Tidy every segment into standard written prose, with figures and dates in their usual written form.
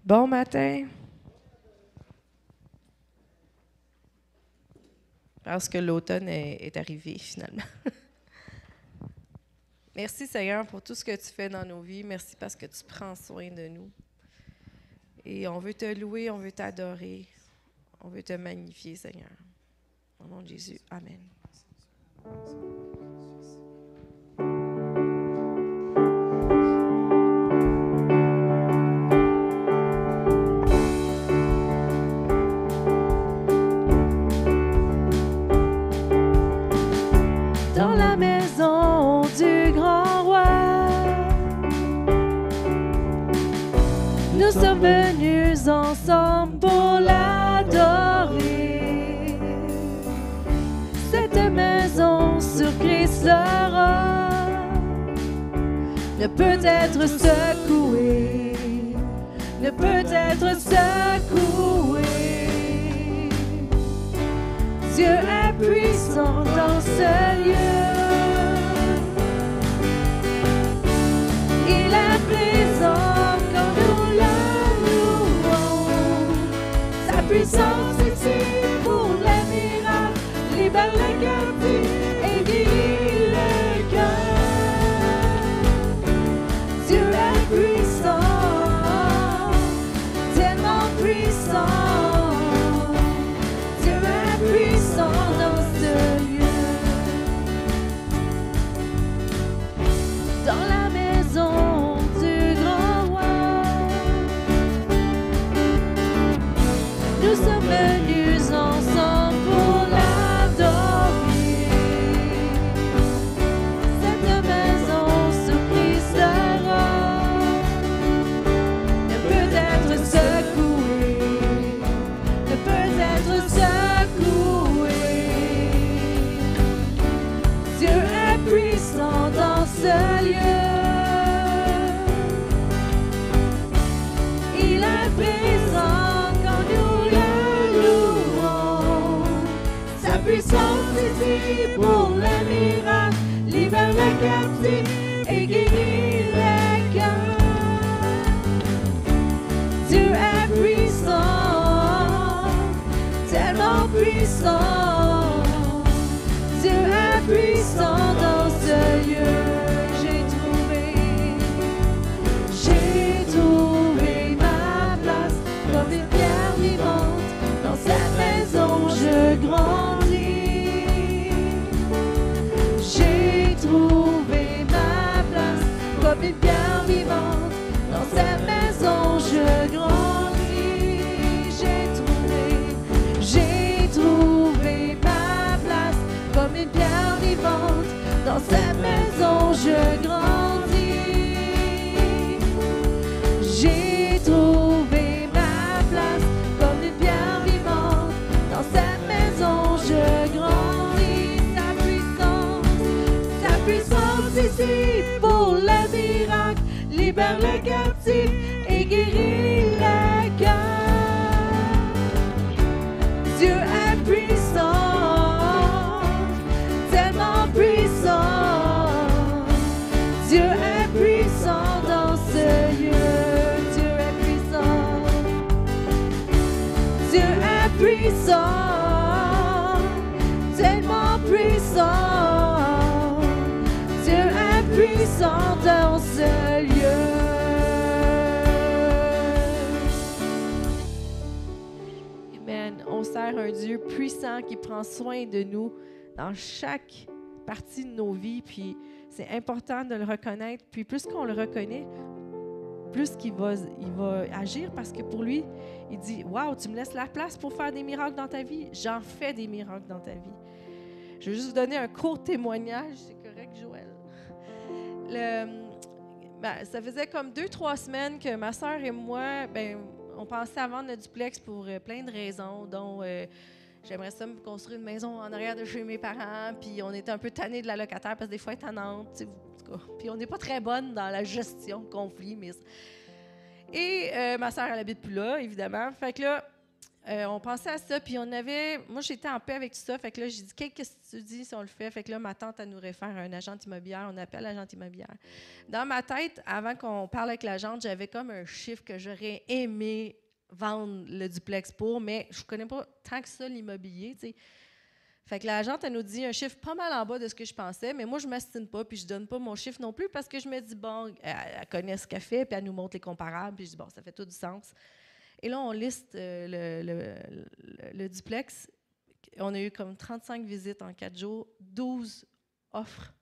Bon matin. Parce que l'automne est arrivé finalement. Merci Seigneur pour tout ce que tu fais dans nos vies. Merci parce que tu prends soin de nous. Et on veut te louer, on veut t'adorer, on veut te magnifier Seigneur. Au nom de Jésus, Amen. Dans la maison du grand roi, nous sommes venus ensemble pour l'adorer. Cette maison sur Christ le roi ne peut être secouée, ne peut être secouée. Dieu est puissant dans ce lieu. Il est présent quand nous le louons. Sa puissance ici pour les miracles, libère les captifs et guérit les cœurs. Dieu est puissant, tellement puissant. Dans ce lieu, dans la maison du grand roi, nous sommes venus ensemble pour l'adorer. Cette maison sur Christ le roi ne peut être secouée, ne peut être secouée. Dieu est puissant dans ce lieu. Il est présent quand nous le louons. Sa puissance ici pour les miracles, libère les captifs et guérit les cœurs. Dieu est puissant, tellement puissant. Dieu est puissant dans ce lieu. J'ai trouvé ma place comme une pierre vivante. Dans cette maison, je grandis. J'ai trouvé ma place comme une pierre vivante. Dans cette maison, je grandis. J'ai trouvé ma place comme une pierre vivante. Dans cette maison, je grandis. J'ai trouvé ma place comme une pierre vivante. Dans cette maison, je grandis. Sa puissance ici pour les miracles, libère les captifs et guérit les cœurs. Dieu est puissant, tellement puissant. Dieu est puissant dans ce lieu. Dieu est puissant. Dieu est puissant, tellement puissant. Dieu est puissant dans ce lieu. Amen. On sert un Dieu puissant qui prend soin de nous dans chaque partie de nos vies, puis c'est important de le reconnaître. Puis plus qu'on le reconnaît, plus il va agir, parce que pour lui, il dit « Wow, tu me laisses la place pour faire des miracles dans ta vie? J'en fais des miracles dans ta vie. » Je vais juste vous donner un court témoignage. C'est correct, Joël? Ça faisait comme 2-3 semaines que ma sœur et moi, on pensait à vendre notre duplex pour plein de raisons, dont j'aimerais ça me construire une maison en arrière de chez mes parents, puis on était un peu tannés de la locataire parce que des fois elle est tannante, puis on n'est pas très bonne dans la gestion de conflits. Et ma sœur, elle habite plus là, évidemment. Fait que là, on pensait à ça, puis moi, j'étais en paix avec tout ça. Fait que là, j'ai dit, qu'est-ce que tu dis si on le fait? Fait que là, ma tante, elle nous réfère à un agent immobilière. On appelle l'agent immobilière. Dans ma tête, avant qu'on parle avec l'agente, j'avais comme un chiffre que j'aurais aimé vendre le duplex pour, mais je ne connais pas tant que ça l'immobilier, tu sais. Fait que l'agente, elle nous dit un chiffre pas mal en bas de ce que je pensais, mais moi, je ne m'astine pas, puis je ne donne pas mon chiffre non plus, parce que je me dis, bon, elle connaît ce qu'elle fait, puis elle nous montre les comparables, puis je dis, bon, ça fait tout du sens. Et là, on liste le duplex. On a eu comme 35 visites en 4 jours, 12 offres.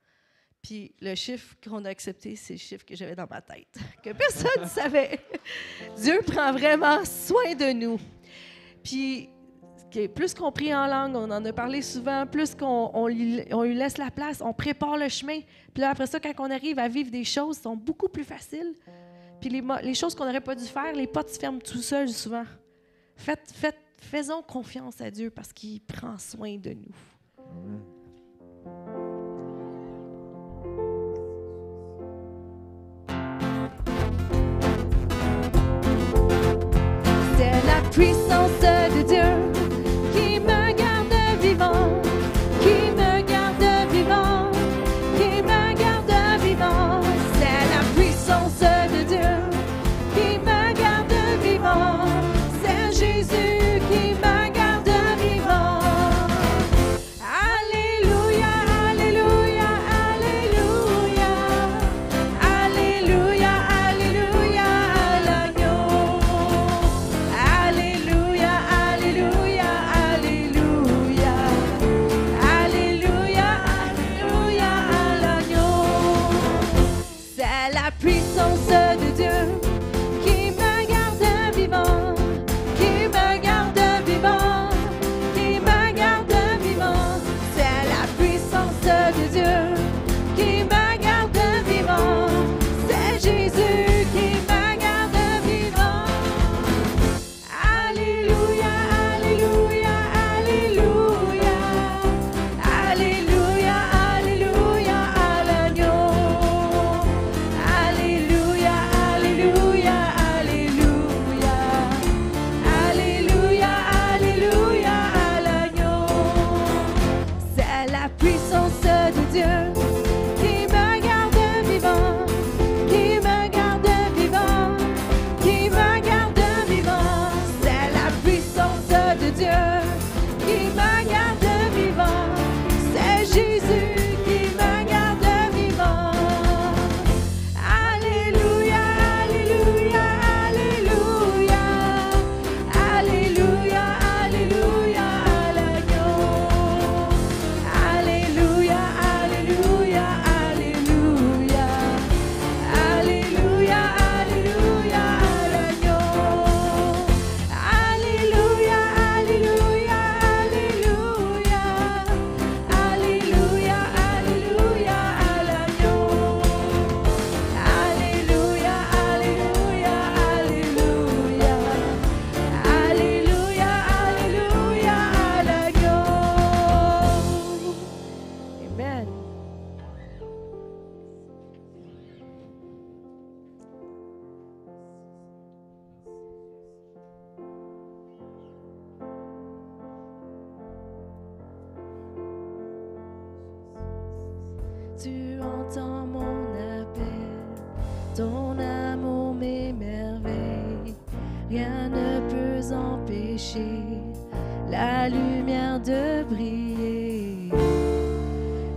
Puis le chiffre qu'on a accepté, c'est le chiffre que j'avais dans ma tête, que personne ne savait. Dieu prend vraiment soin de nous. Puis, plus qu'on prie en langue, on en a parlé souvent, plus qu'on lui laisse la place, on prépare le chemin. Puis là, après ça, quand on arrive à vivre des choses, sont beaucoup plus faciles. Puis les choses qu'on n'aurait pas dû faire, les portes se ferment tout seuls souvent. Faisons confiance à Dieu parce qu'il prend soin de nous. Amen. C'est la puissance de Dieu qui me garde vivant, qui me garde vivant, qui me garde vivant. C'est la puissance de Dieu qui me garde vivant. C'est Jésus qui me garde vivant. Alléluia, alléluia, alléluia. Alléluia, alléluia à l'agneau. Alléluia, alléluia, alléluia. Alléluia, alléluia à l'agneau. C'est la puissance de Dieu qui me garde vivant, qui me garde vivant, qui me garde vivant. C'est la puissance de Dieu qui me garde vivant. C'est Jésus qui me garde vivant. Alléluia, alléluia, alléluia. Alléluia, alléluia à l'agneau. Alléluia, alléluia, alléluia. Alléluia, alléluia à l'agneau. C'est la puissance de Dieu qui me garde vivant, qui me garde vivant, qui me garde vivant. C'est la puissance de Dieu qui me garde vivant. C'est Jésus qui me garde vivant. Alléluia, alléluia, alléluia. Alléluia, alléluia à l'agneau. Alléluia, alléluia, alléluia. Alléluia, alléluia à l'agneau. Alléluia, alléluia, alléluia. Alléluia, alléluia à l'agneau. Alléluia, alléluia, alléluia. Alléluia, alléluia à l'agneau. Amen. Tu entends mon appel, ton amour m'émerveille. Rien ne peut empêcher la lumière de briller.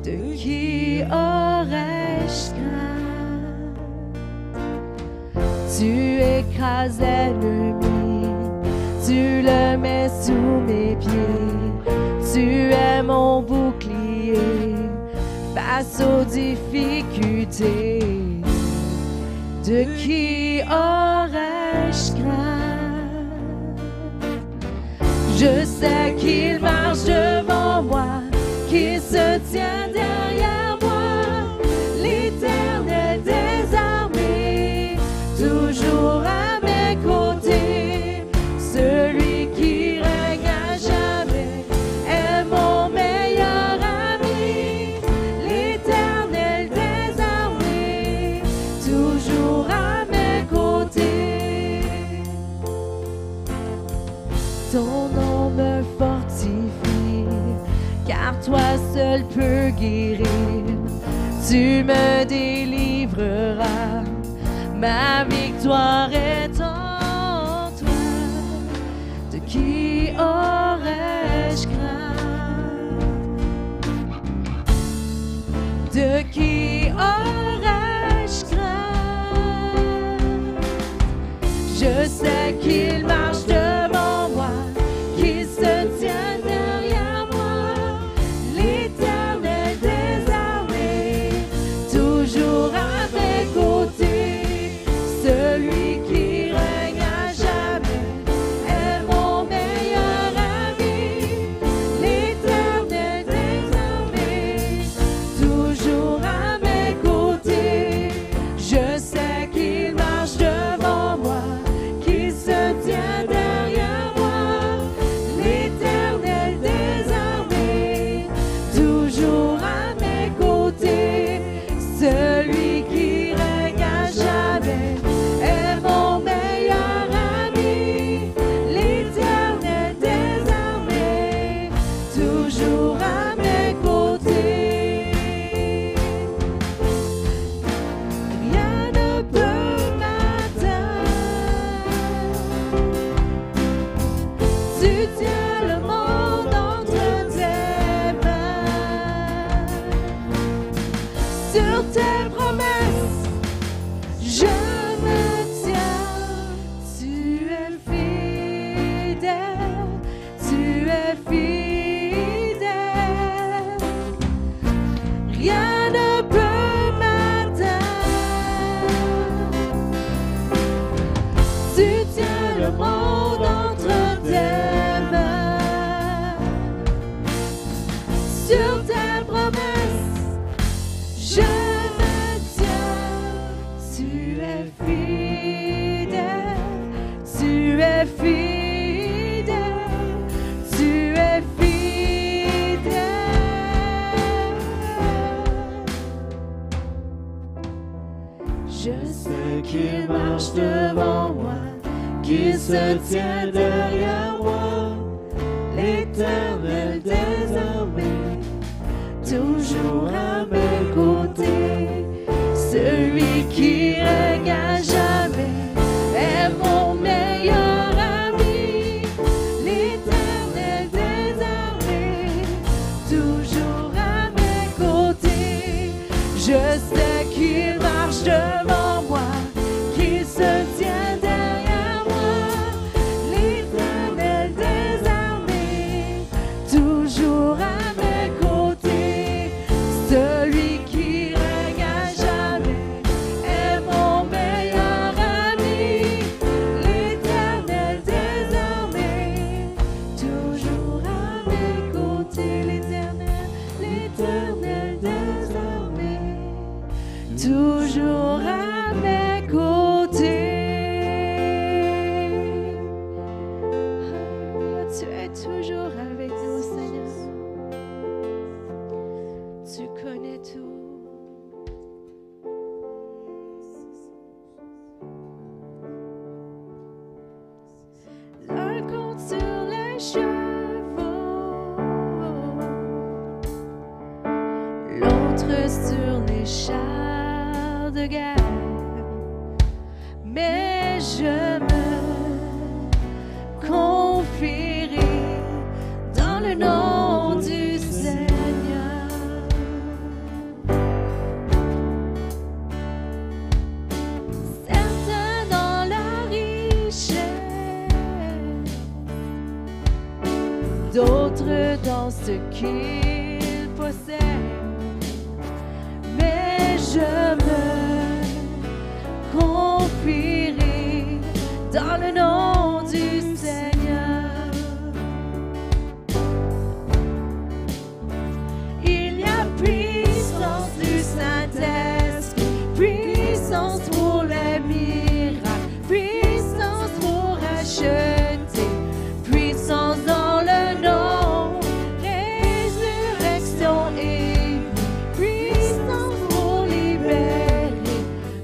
De qui aurais-je crainte? Tu écrases l'ennemi, tu le mets sous mes pieds. Tu es mon bouclier face aux difficultés. De qui aurais-je crainte? Je sais qu'il marche devant moi, qu'il se tient derrière moi. L'Éternel des armées, toujours à mes côtés. Celui qui règne à jamais est mon meilleur ami. L'Éternel des armées, toujours à mes côtés. Ton seul peut guérir. Tu me délivreras. Ma victoire est en toi. De qui aurais-je crainte? De qui aurais-je crainte? Je sais qu'il marche devant moi, qu'il se tient derrière moi, l'Éternel des armées, toujours à mes côtés, celui qui règne à jamais est mon meilleur ami, l'Éternel des armées, toujours à mes côtés. Je sais qu'il marche devant moi, qu'il se tient derrière moi, l'Éternel des armées, toujours à mes côtés, celui qui règne à jamais est mon meilleur ami, l'Éternel des armées, toujours à mes côtés. Rien ne peut m'atteindre. Tu tiens le monde entre tes mains. Sur tes promesses, je me tiens. Tu es fidèle, tu es fidèle. Rien ne peut m'atteindre. Tu tiens le monde entre tes mains. Sur tes promesses, je me tiens. Tu es fidèle, tu es fidèle, tu es fidèle. Je sais qu'il marche devant moi, qu'il se tient derrière moi, l'Éternel des armées, toujours à mes côtés, celui qui règne à jamais est mon meilleur ami, l'Éternel des armées, toujours à mes côtés. Je sais qu'il marche devant moi, qu'il se tient derrière moi, l'Éternel des armées, toujours à mes côtés, celui qui règne à jamais est mon meilleur ami, l'Éternel des armées, toujours à mes côtés, l'Éternel des armées, toujours à mes côtés. Alléluia, tu es toujours avec nous, Seigneur. Tu connais tout. L'un compte sur les chevaux, l'autre sur les chars de guerre. Mais je me confierai dans le nom du Seigneur. Certains dans la richesse, d'autres dans ce qu'ils possèdent. Mais je me confierai dans le nom du Seigneur. Il y a puissance du Saint-Esprit, puissance pour les miracles, puissance pour acheter, puissance dans le nom, résurrection et vie, puissance pour libérer,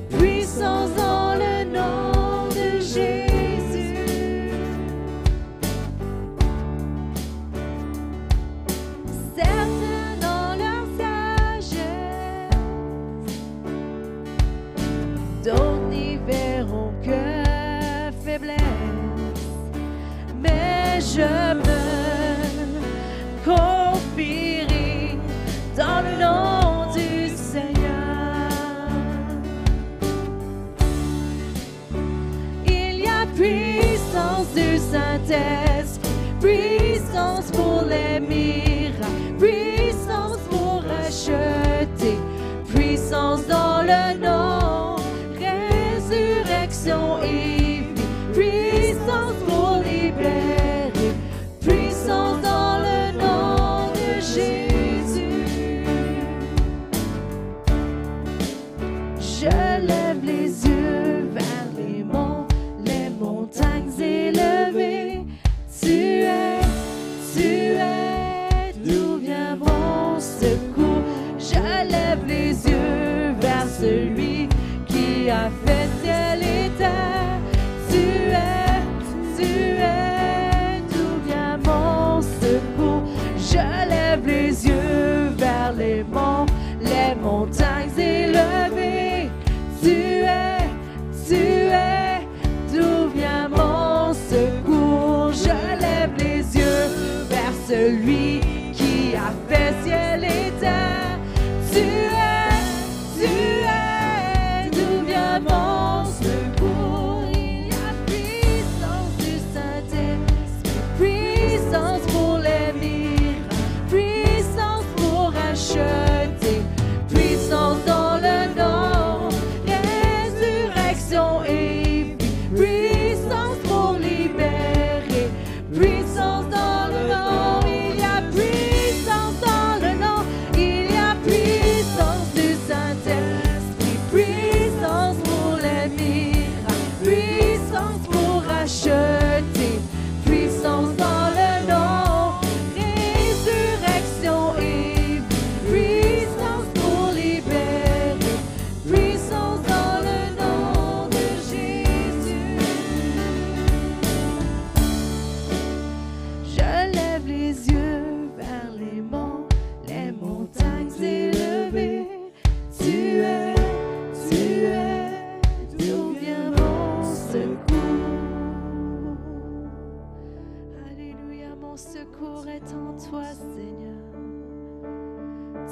puissance dans le nom de Jésus.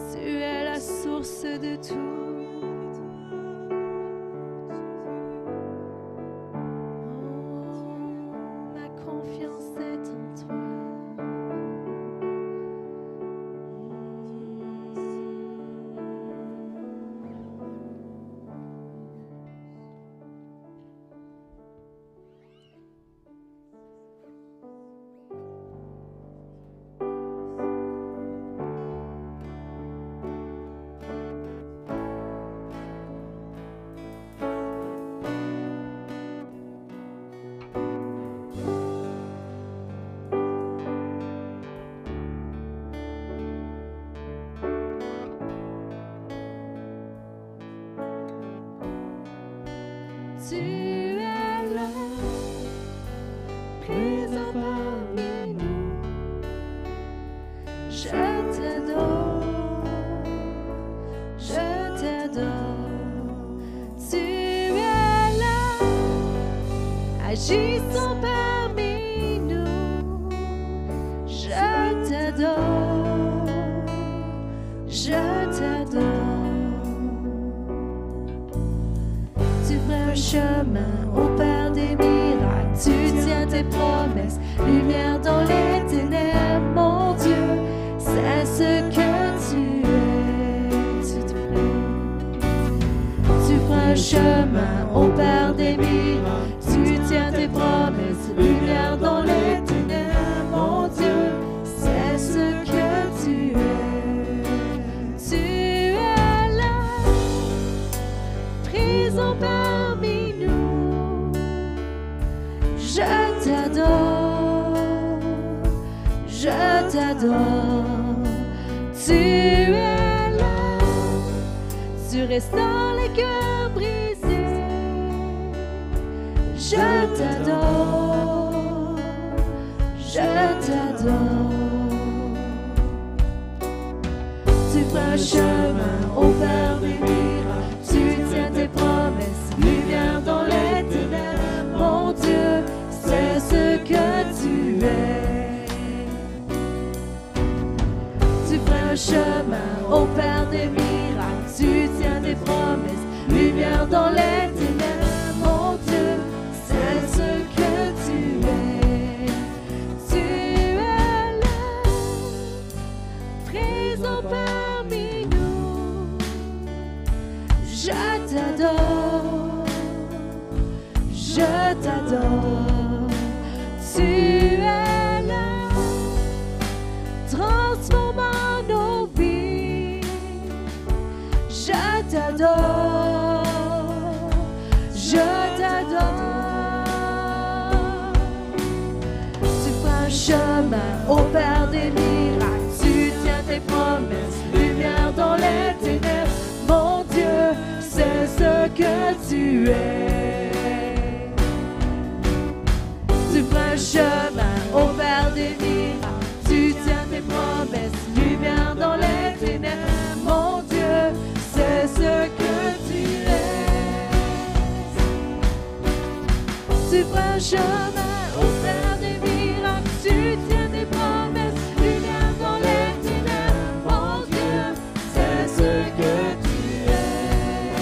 Tu es la source de tout. Tu es là, présent parmi nous. Je t'adore, je t'adore. Tu es là, agissant parmi nous. Je t'adore, je t'adore. Un chemin au Père des miracles, tu tiens tes promesses, lumière dans les ténèbres, mon Dieu, c'est ce que tu es, tu te prends. Tu prends un chemin au Père des miracles, tu tiens tes promesses, lumière dans les ténèbres, mon Dieu, c'est ce que tu es. Tu es là, présent parmi nous. Je t'adore, je t'adore. Tu es là, tu restaures les cœurs brisés. Je t'adore, je t'adore. Tu prends un chemin au Père des miracles, tu tiens tes promesses, lumière dans les ténèbres, mon Dieu, c'est ce que tu es. Tu prends un chemin au Père des miracles, tu tiens tes promesses, lumière dans les ténèbres, mon Dieu, c'est ce que tu es. Tu es là, présent parmi nous. Je t'adore, je t'adore. Tu es là, transformant nos vies. Je t'adore, je t'adore. Tu prends un chemin au Père des miracles, tu tiens tes promesses, lumière dans les ténèbres, mon Dieu, c'est ce que tu es. Tu prends un chemin au Père des miracles, tu tiens tes promesses, lumière dans les ténèbres, mon Dieu, c'est ce que tu es. Tu prends un chemin au Père des miracles, tu tiens tes promesses, lumière dans les ténèbres, mon Dieu, c'est ce que tu es.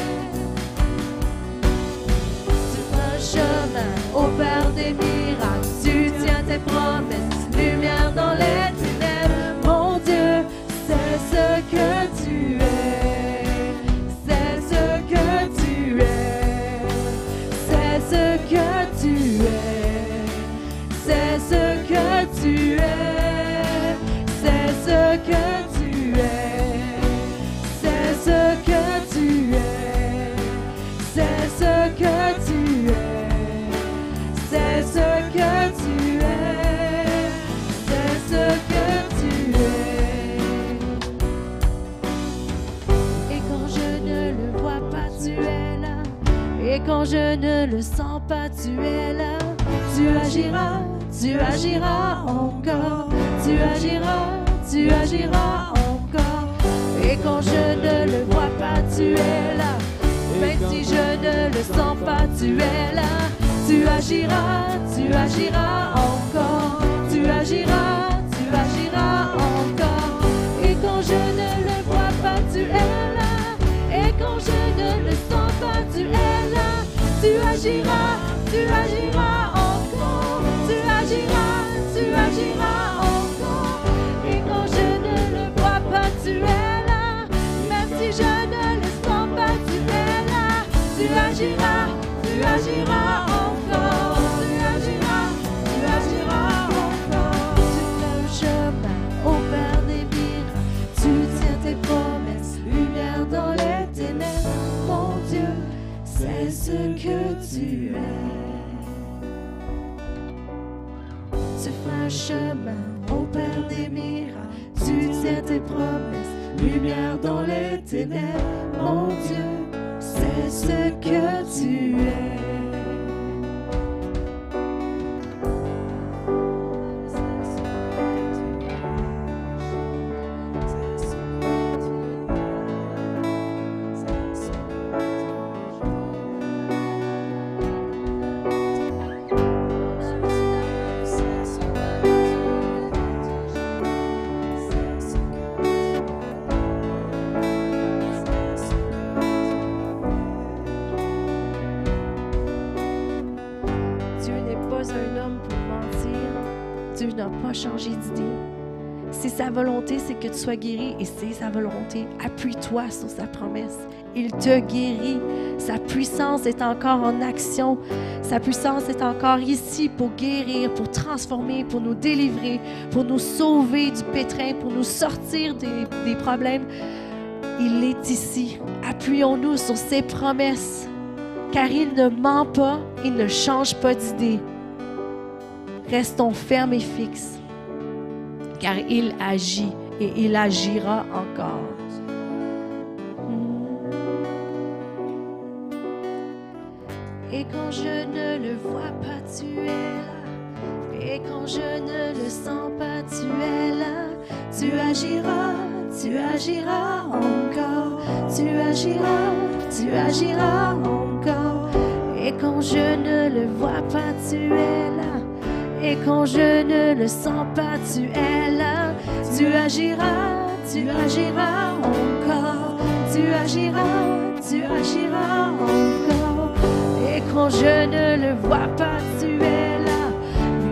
Tu prends un chemin au Père des miracles, tu tiens tes promesses, lumière dans les ténèbres, mon Dieu, c'est ce que tu es. C'est ce que tu es. C'est ce que tu es. C'est ce que tu es. C'est ce que tu es. C'est ce que tu es. C'est ce que tu es. C'est ce que tu es. C'est ce que tu es. Et quand je ne le vois pas, tu es là. Et quand je ne le sens pas, tu es là. Tu agiras encore. Tu agiras encore. Et quand je ne le vois pas, tu es là. Même si je ne le sens pas, tu es là. Tu agiras encore. Tu agiras encore. Et quand je ne le vois ce que tu es. Tu feras un chemin au Père des miracles, tu tiens tes promesses, lumière dans les ténèbres, mon Dieu, c'est ce que tu es. Dieu n'a pas changé d'idée. Si sa volonté, c'est que tu sois guéri, et c'est sa volonté, appuie-toi sur sa promesse. Il te guérit. Sa puissance est encore en action. Sa puissance est encore ici pour guérir, pour transformer, pour nous délivrer, pour nous sauver du pétrin, pour nous sortir des problèmes. Il est ici. Appuyons-nous sur ses promesses, car il ne ment pas, il ne change pas d'idée. Restons fermes et fixes, car il agit et il agira encore. Et quand je ne le vois pas, tu es là. Et quand je ne le sens pas, tu es là. Tu agiras encore. Tu agiras encore. Et quand je ne le vois pas, tu es là. Et quand je ne le sens pas, tu es là. Tu agiras encore. Tu agiras encore. Et quand je ne le vois pas, tu es là.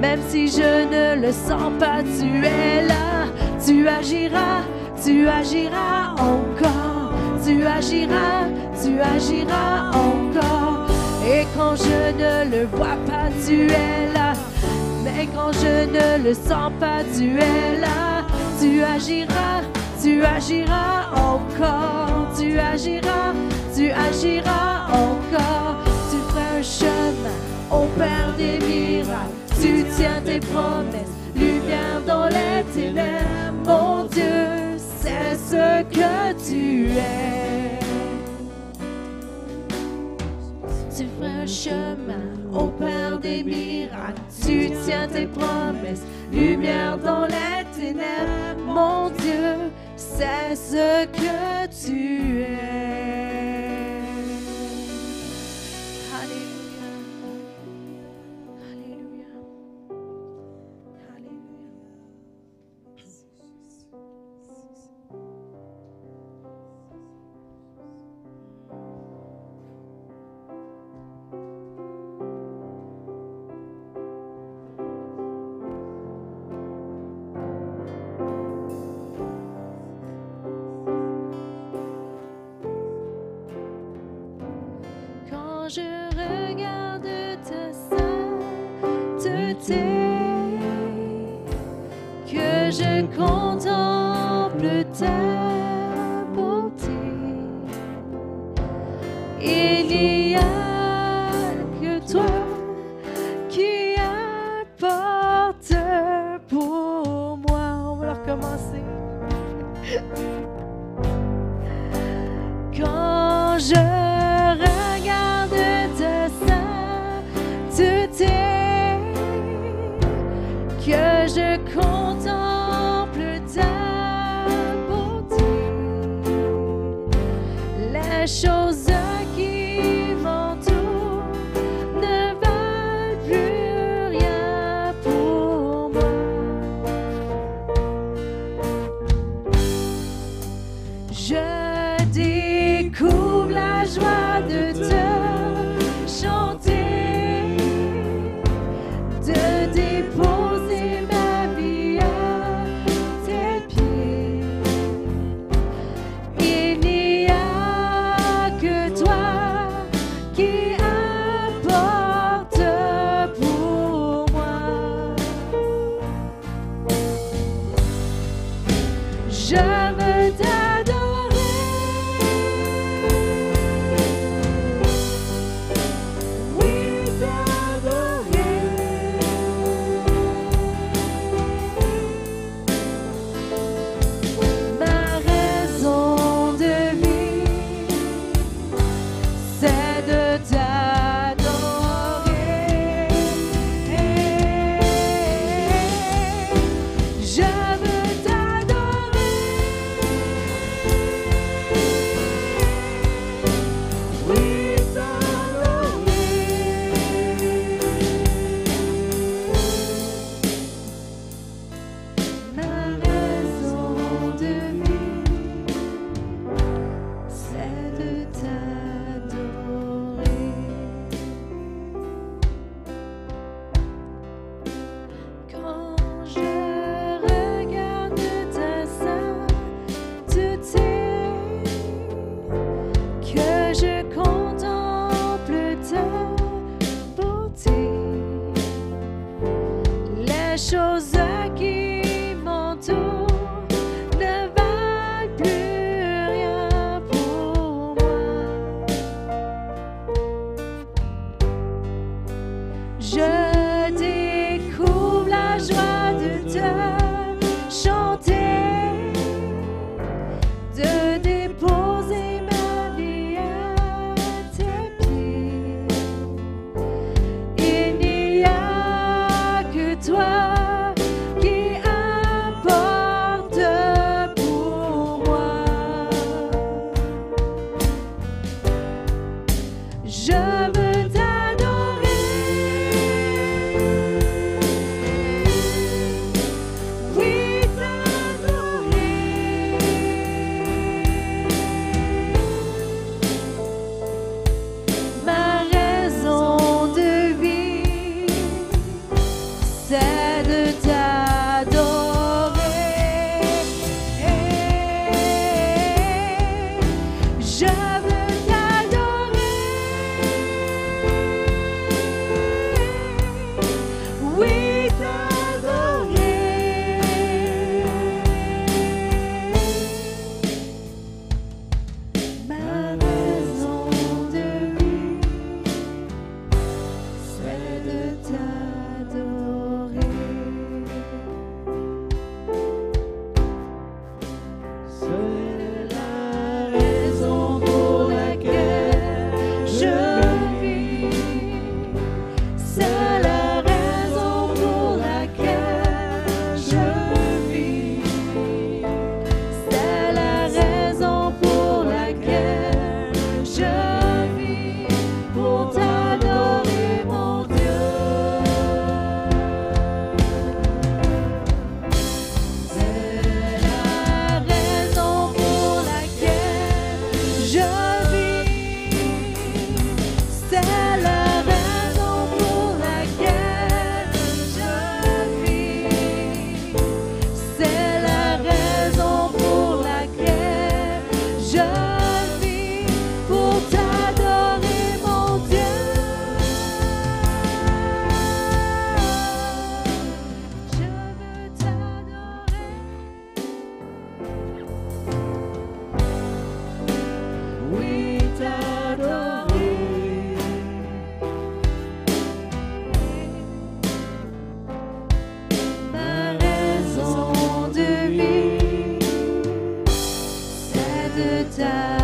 Même si je ne le sens pas, tu es là. Tu agiras encore. Tu agiras encore. Et quand je ne le vois pas, tu es là. Mais quand je ne le sens pas, tu es là. Tu agiras encore. Tu agiras encore. Tu feras un chemin au Père des miracles. Tu tiens tes promesses, lumière dans les ténèbres. Mon Dieu, c'est ce que tu es. Tu feras un chemin au Père des miracles. Tu tiens tes promesses, lumière dans les ténèbres. Mon Dieu, c'est ce que tu es. Alléluia. Alléluia. Alléluia. Quand je regarde ta sainteté, que je contemple ta beauté, il n'y a que toi qui importe pour moi. On va recommencer. Quand je que je contemple ta beauté, les choses qui m'entourent ne valent plus rien pour moi. Je découvre la joie de te chanter, de déposer ma vie à tes pieds. Il n'y a que toi qui importe pour moi. Je veux t'adorer. de t'adorer.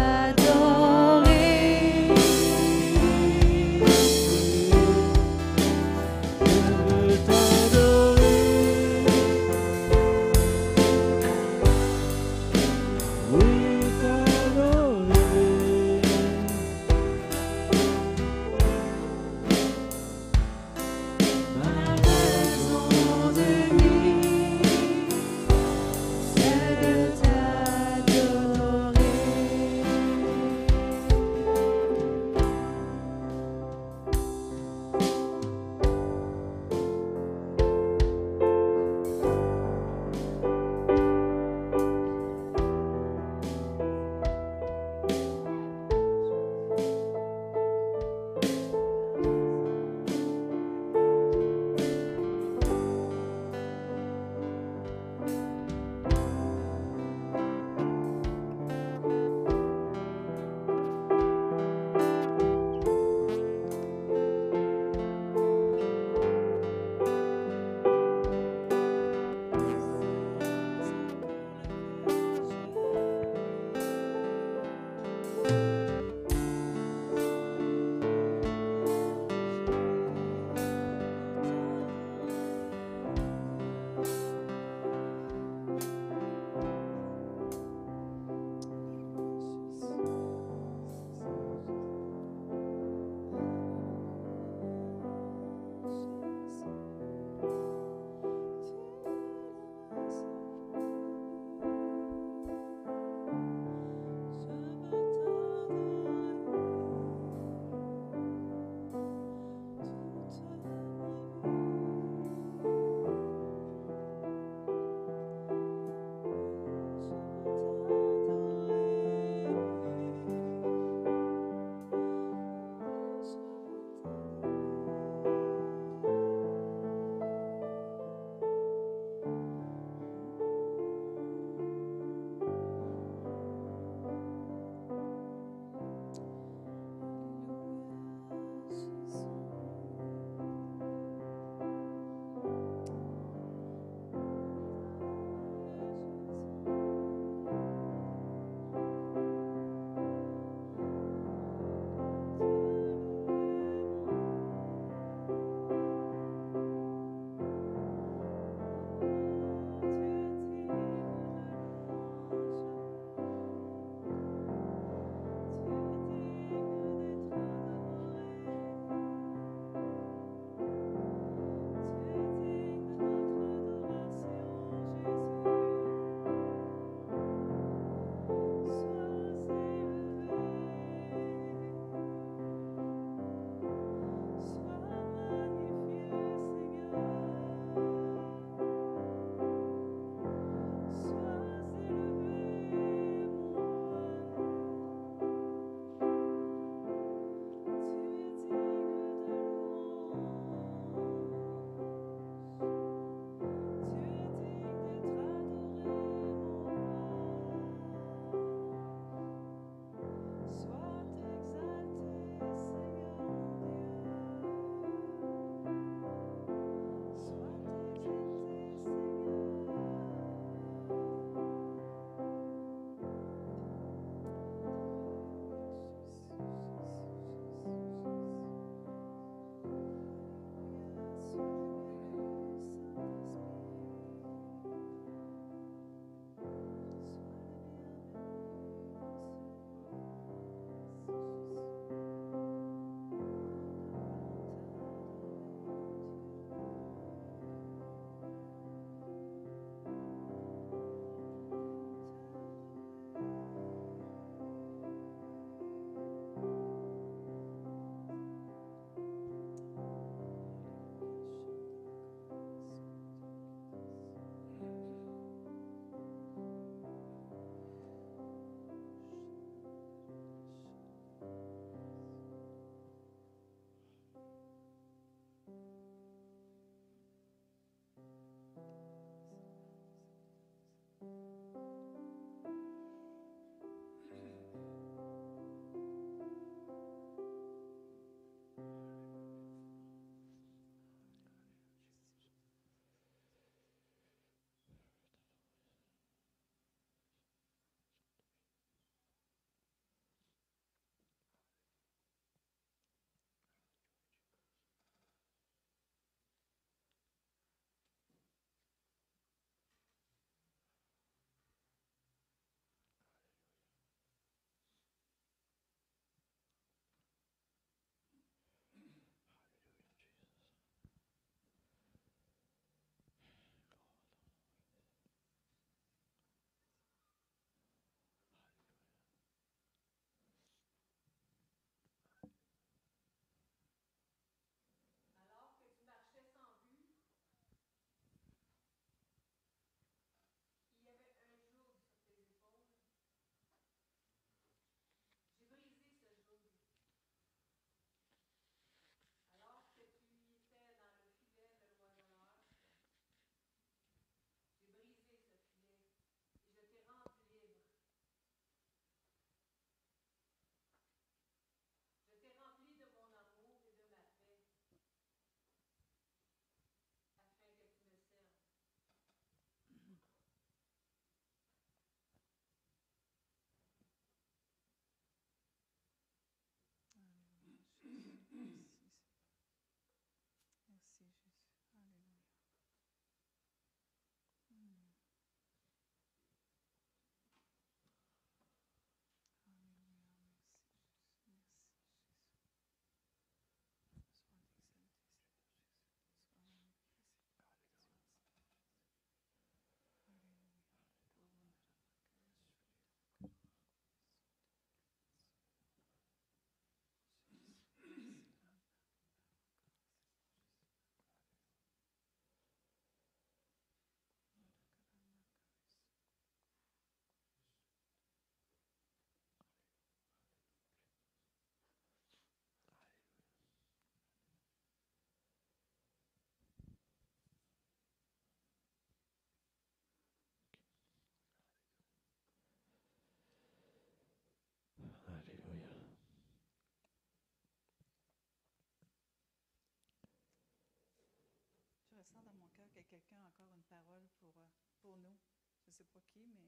quelqu'un a encore une parole pour nous. Je ne sais pas qui, mais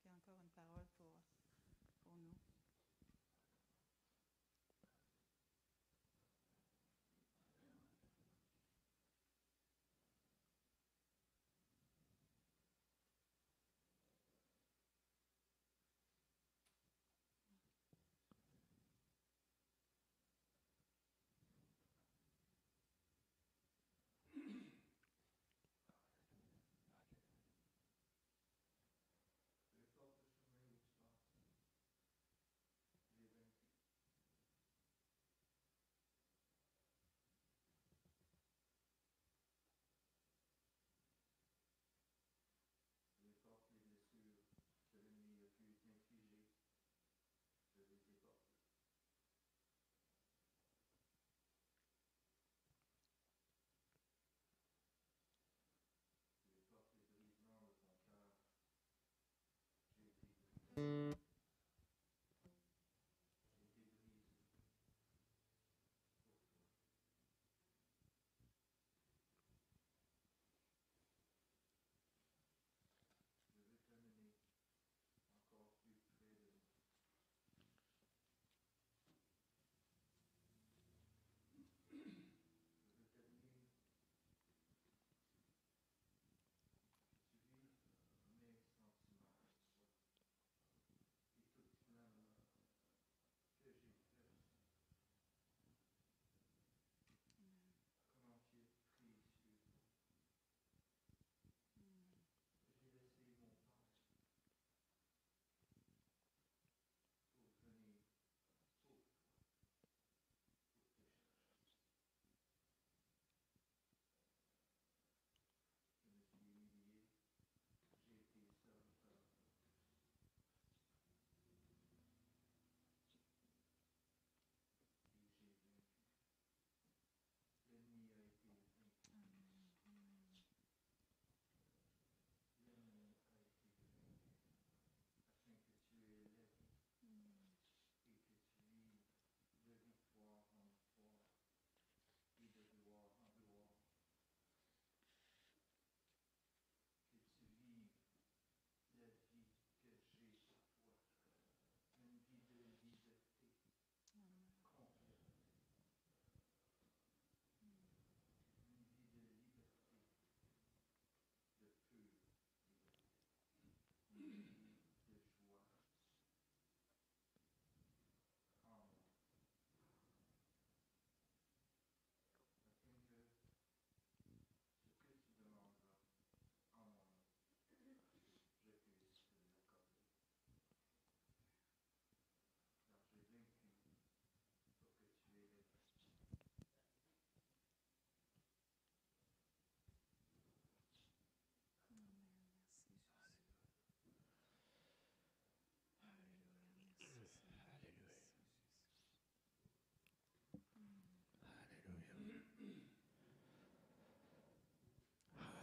il y a encore une parole pour nous.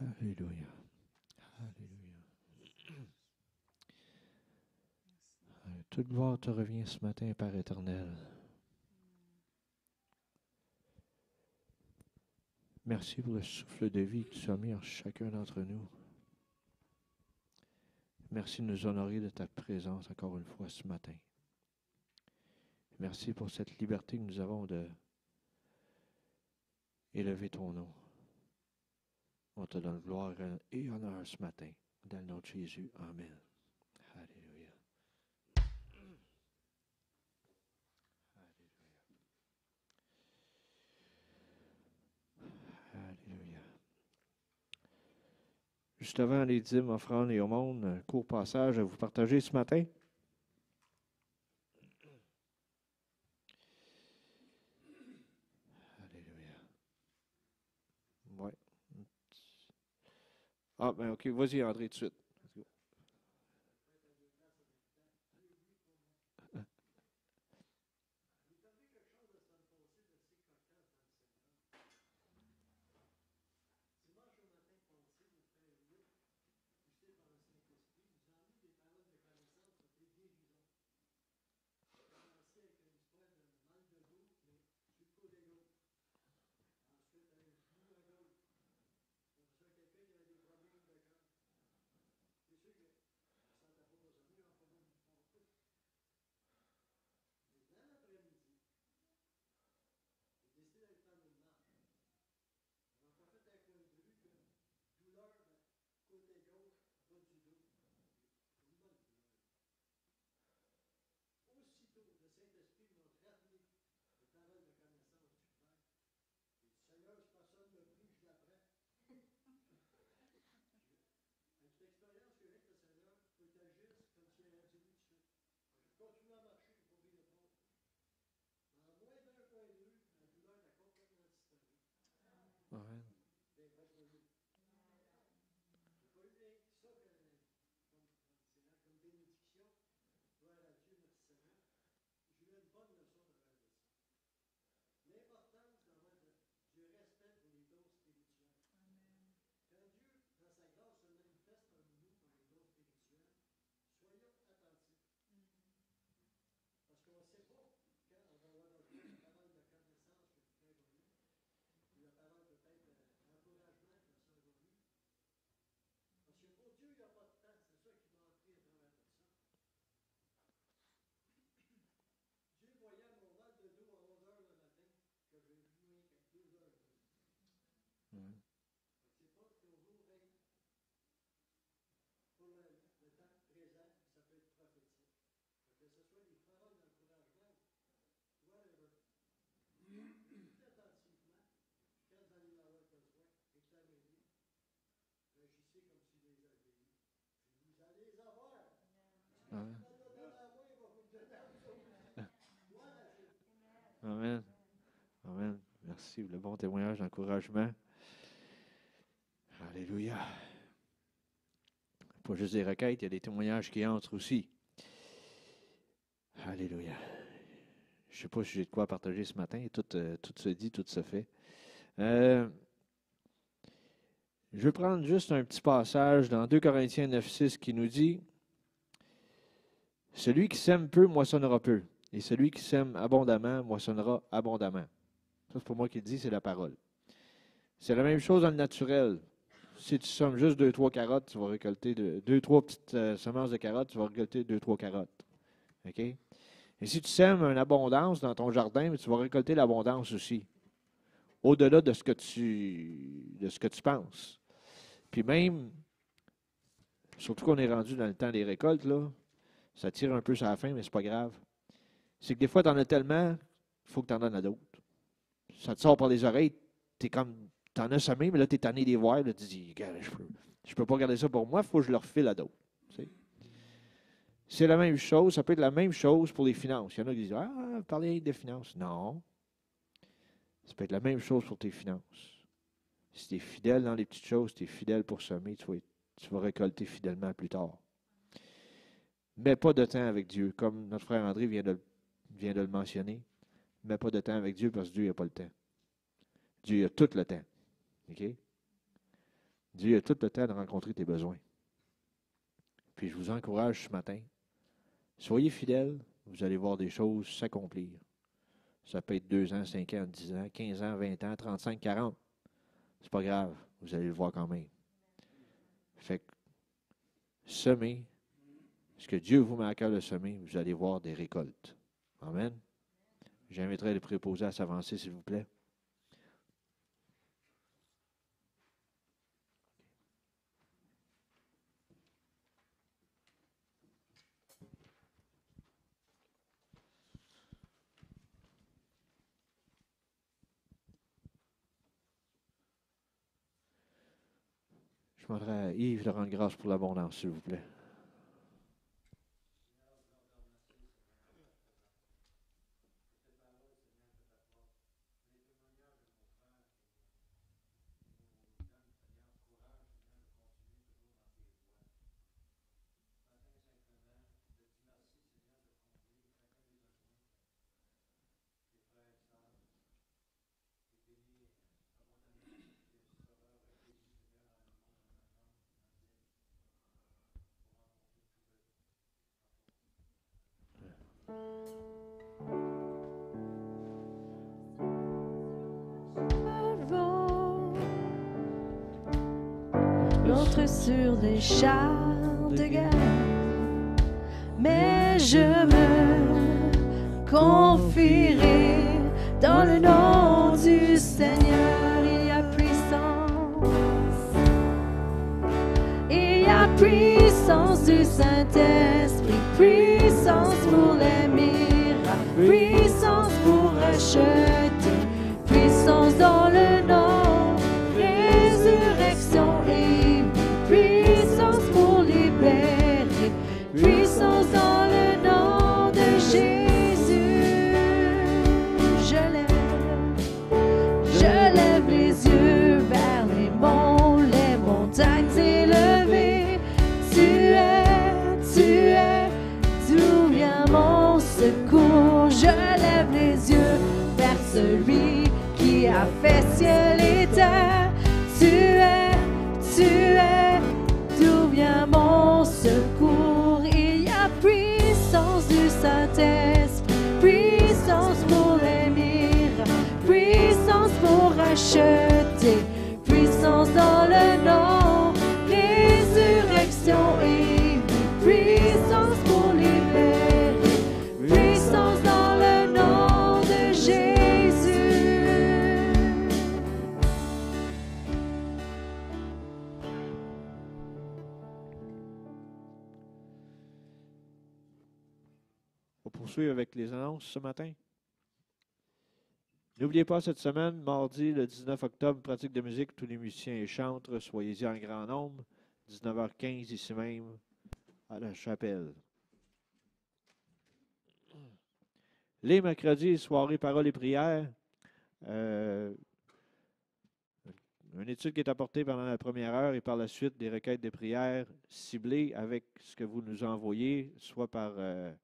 Alléluia. Alléluia. Toute gloire te revient ce matin, Père éternel. Merci pour le souffle de vie que tu as mis en chacun d'entre nous. Merci de nous honorer de ta présence encore une fois ce matin. Merci pour cette liberté que nous avons de élever ton nom. On te donne gloire et honneur ce matin. Dans le nom de Jésus. Amen. Alléluia. Alléluia. Alléluia. Juste avant les dîmes, offrandes et aumônes, un court passage à vous partager ce matin. Alléluia. Ouais. Ah, ben ok, vas-y André, tout de suite. Let's go. Amen. Amen. Merci pour le bon témoignage d'encouragement. Alléluia. Pas juste des requêtes, il y a des témoignages qui entrent aussi. Alléluia. Je ne sais pas si j'ai de quoi partager ce matin. Tout se dit, tout se fait. Je vais prendre juste un petit passage dans 2 Corinthiens 9,6 qui nous dit « Celui qui sème peu moissonnera peu, et celui qui sème abondamment moissonnera abondamment. » Ça, c'est pas moi qui le dis, c'est la parole. C'est la même chose dans le naturel. Si tu sèmes juste 2-3 carottes, tu vas récolter 2-3 petites semences de carottes, tu vas récolter 2-3 carottes. OK? Et si tu sèmes une abondance dans ton jardin, tu vas récolter l'abondance aussi. Au-delà de ce que tu penses. Puis même, surtout qu'on est rendu dans le temps des récoltes, là, ça tire un peu sur la fin, mais c'est pas grave. C'est que des fois, tu en as tellement, il faut que tu en donnes à d'autres. Ça te sort par les oreilles, t'en as semé, mais là, tu es tanné des voir, là, tu dis, je peux pas garder ça pour moi, il faut que je le refile à d'autres. Tu sais. C'est la même chose, ça peut être la même chose pour les finances. Il y en a qui disent, parlez des finances. Non. Ça peut être la même chose pour tes finances. Si tu es fidèle dans les petites choses, tu es fidèle pour semer, tu vas récolter fidèlement plus tard. Mets pas de temps avec Dieu, comme notre frère André vient de le mentionner. Mets pas de temps avec Dieu parce que Dieu n'a pas le temps. Dieu a tout le temps. OK? Dieu a tout le temps de rencontrer tes besoins. Puis je vous encourage ce matin. Soyez fidèles, vous allez voir des choses s'accomplir. Ça peut être 2 ans, 5 ans, 10 ans, 15 ans, 20 ans, 35, 40. C'est pas grave, vous allez le voir quand même. Fait que semez ce que Dieu vous met à cœur de semer, vous allez voir des récoltes. Amen. J'inviterai les préposés à s'avancer, s'il vous plaît. Je demanderai à Yves de rendre grâce pour l'abondance, s'il vous plaît. L'autre sur des chars de guerre, mais je me confierai dans le nom du Seigneur. Il y a puissance, il y a puissance du Saint-Esprit, puissance pour les miracles, puissance pour racheter, puissance dans le nom, résurrection et puissance pour libérer, puissance dans le nom de Jésus. Je lève les yeux vers les monts, les montagnes élevées. Tu es, d'où vient mon secours. Je lève les yeux vers celui qui a fait ciel et terre. Tu es, d'où vient mon secours. Il y a puissance du Saint-Esprit, puissance pour les miracles, puissance pour racheter, puissance dans le nom, résurrection et vie, puissance pour libérer, puissance dans le nom de Jésus. On va poursuivre avec les annonces ce matin. N'oubliez pas cette semaine, mardi le 19 octobre, pratique de musique, tous les musiciens et chantres, soyez-y en grand nombre, 19h15 ici même à la chapelle. Les mercredis, soirée parole et prière. Une étude qui est apportée pendant la première heure et par la suite des requêtes de prière ciblées avec ce que vous nous envoyez, soit par le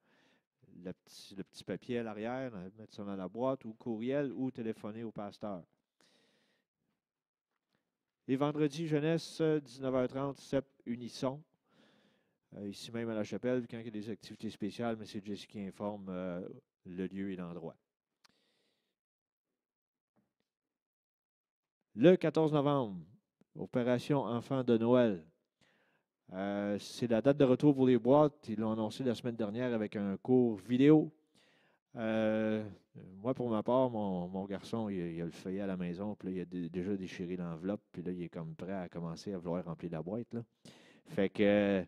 petit papier à l'arrière, mettre ça dans la boîte, ou courriel, ou téléphoner au pasteur. Les vendredis jeunesse, 19h30, CEP Unisson. Ici même à la chapelle, quand il y a des activités spéciales, M. Jesse qui informe le lieu et l'endroit. Le 14 novembre, opération Enfants de Noël. C'est la date de retour pour les boîtes. Ils l'ont annoncé la semaine dernière avec un cours vidéo. Moi, pour ma part, mon garçon, il a le feuillet à la maison, puis là, il a déjà déchiré l'enveloppe, puis là, il est comme prêt à commencer à vouloir remplir la boîte, là. Fait que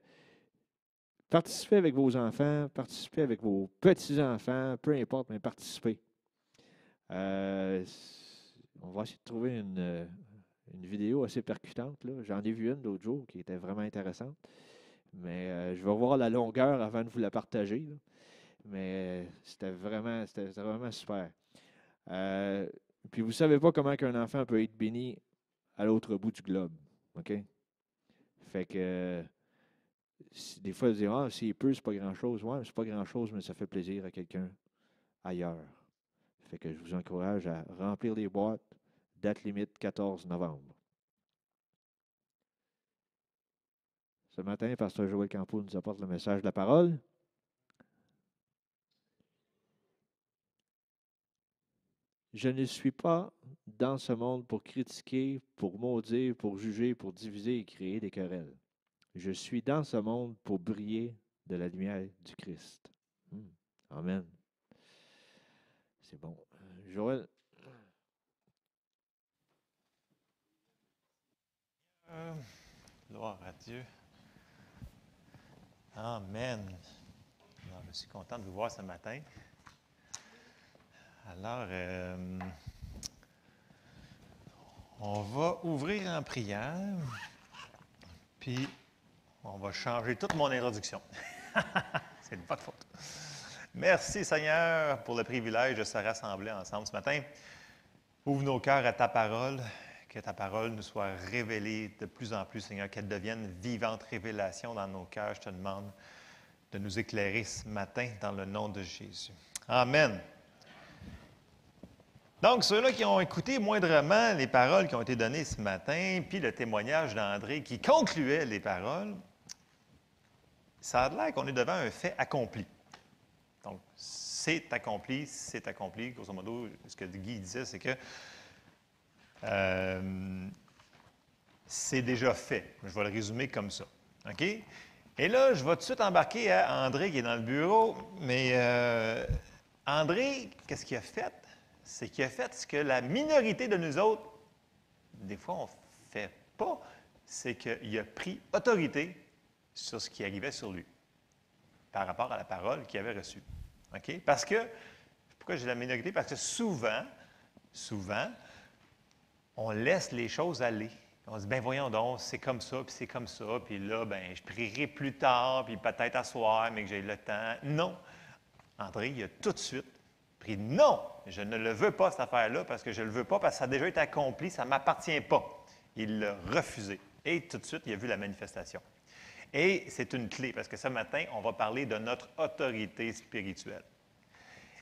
participez avec vos enfants, participez avec vos petits-enfants, peu importe, mais participez. On va essayer de trouver une vidéo assez percutante, là. J'en ai vu une l'autre jour qui était vraiment intéressante. Mais je vais voir la longueur avant de vous la partager, là. Mais c'était vraiment super. Puis vous ne savez pas comment qu'un enfant peut être béni à l'autre bout du globe. OK? Fait que des fois, vous dites, ah, s'il peut, c'est pas grand-chose. Ouais, c'est pas grand-chose, mais ça fait plaisir à quelqu'un ailleurs. Fait que je vous encourage à remplir les boîtes. Date limite 14 novembre. Ce matin, Pasteur Joël Campeau nous apporte le message de la parole. Je ne suis pas dans ce monde pour critiquer, pour maudire, pour juger, pour diviser et créer des querelles. Je suis dans ce monde pour briller de la lumière du Christ. Amen. C'est bon. Joël. Gloire à Dieu. Amen. Alors, je suis content de vous voir ce matin. Alors, on va ouvrir en prière, puis on va changer toute mon introduction. C'est de votre faute. Merci Seigneur pour le privilège de se rassembler ensemble ce matin. Ouvre nos cœurs à ta parole, que ta parole nous soit révélée de plus en plus, Seigneur, qu'elle devienne vivante révélation dans nos cœurs. Je te demande de nous éclairer ce matin dans le nom de Jésus. Amen. Donc, ceux-là qui ont écouté moindrement les paroles qui ont été données ce matin, puis le témoignage d'André qui concluait les paroles, ça a l'air qu'on est devant un fait accompli. Donc, c'est accompli. Grosso modo, ce que Guy disait, c'est que c'est déjà fait. Je vais le résumer comme ça. OK? Et là, je vais tout de suite embarquer à André qui est dans le bureau. Mais André, qu'est-ce qu'il a fait? C'est qu'il a fait ce que la minorité de nous autres, des fois, on ne fait pas. C'est qu'il a pris autorité sur ce qui arrivait sur lui par rapport à la parole qu'il avait reçue. OK? Parce que, pourquoi j'ai la minorité? Parce que souvent, on laisse les choses aller. On se dit, ben voyons donc, c'est comme ça, puis là, ben je prierai plus tard, puis peut-être à soir, mais que j'ai le temps. Non. André, il a tout de suite pris, non, je ne le veux pas, cette affaire-là, parce que je ne le veux pas, parce que ça a déjà été accompli, ça ne m'appartient pas. Il l'a refusé. Et tout de suite, il a vu la manifestation. Et c'est une clé, parce que ce matin, on va parler de notre autorité spirituelle.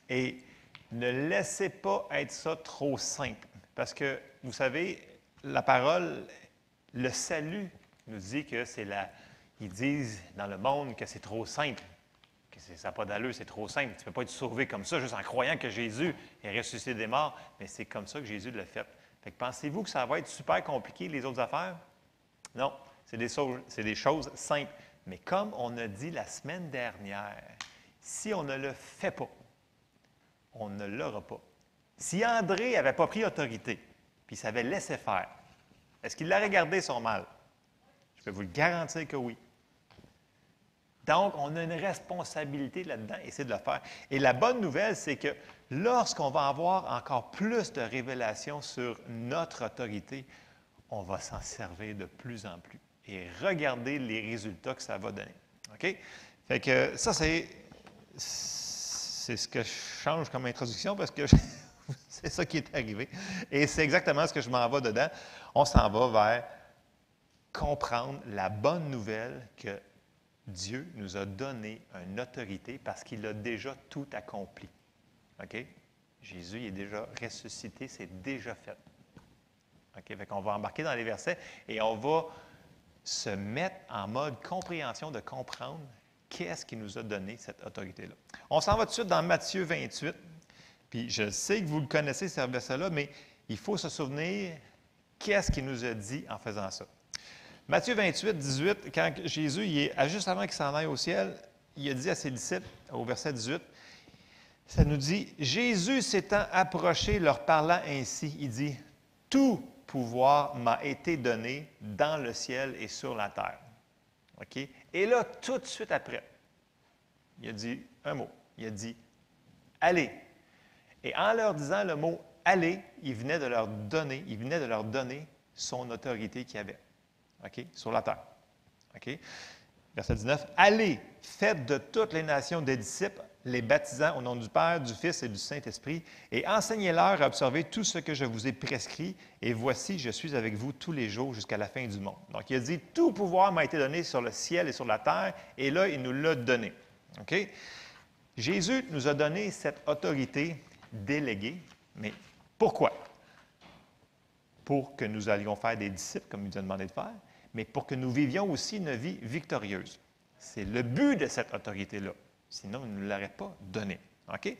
Et ne laissez pas être ça trop simple. Parce que, vous savez, la parole, le salut nous dit que c'est la... Ils disent dans le monde que c'est trop simple, que ça n'a pas d'allure, c'est trop simple. Tu ne peux pas être sauvé comme ça, juste en croyant que Jésus est ressuscité des morts, mais c'est comme ça que Jésus l'a fait. Fait que pensez-vous que ça va être super compliqué, les autres affaires? Non, c'est des choses simples. Mais comme on a dit la semaine dernière, si on ne le fait pas, on ne l'aura pas. Si André n'avait pas pris autorité, puis s'avait laissé faire, est-ce qu'il l'aurait gardé son mal? Je peux vous le garantir que oui. Donc, on a une responsabilité là-dedans et c'est de le faire. Et la bonne nouvelle, c'est que lorsqu'on va avoir encore plus de révélations sur notre autorité, on va s'en servir de plus en plus. Et regardez les résultats que ça va donner. OK? Fait que ça, c'est c'est ce que je change comme introduction parce que c'est ça qui est arrivé. Et c'est exactement ce que je m'en vais dedans. On s'en va vers comprendre la bonne nouvelle que Dieu nous a donné une autorité parce qu'il a déjà tout accompli. OK? Jésus est déjà ressuscité, c'est déjà fait. OK? Fait qu'on va embarquer dans les versets et on va se mettre en mode compréhension de comprendre qu'est-ce qui nous a donné cette autorité-là. On s'en va tout de suite dans Matthieu 28. Puis je sais que vous le connaissez, ce verset-là, mais il faut se souvenir qu'est-ce qu'il nous a dit en faisant ça. Matthieu 28, 18, quand Jésus, juste avant qu'il s'en aille au ciel, il a dit à ses disciples, au verset 18, ça nous dit, « Jésus s'étant approché, leur parlant ainsi, il dit, « Tout pouvoir m'a été donné dans le ciel et sur la terre. » OK? Et là, tout de suite après, il a dit un mot. Il a dit « Allez ». Et en leur disant le mot « Allez », il venait de leur donner son autorité qu'il avait. OK? Sur la terre. OK? Verset 19. « Allez, faites de toutes les nations des disciples, les baptisant au nom du Père, du Fils et du Saint-Esprit, et enseignez-leur à observer tout ce que je vous ai prescrit, et voici, je suis avec vous tous les jours jusqu'à la fin du monde. » Donc, il a dit, tout pouvoir m'a été donné sur le ciel et sur la terre, et là, il nous l'a donné. OK? Jésus nous a donné cette autorité déléguée, mais pourquoi? Pour que nous allions faire des disciples, comme il nous a demandé de faire, mais pour que nous vivions aussi une vie victorieuse. C'est le but de cette autorité-là. Sinon, il ne nous l'aurait pas donné. OK?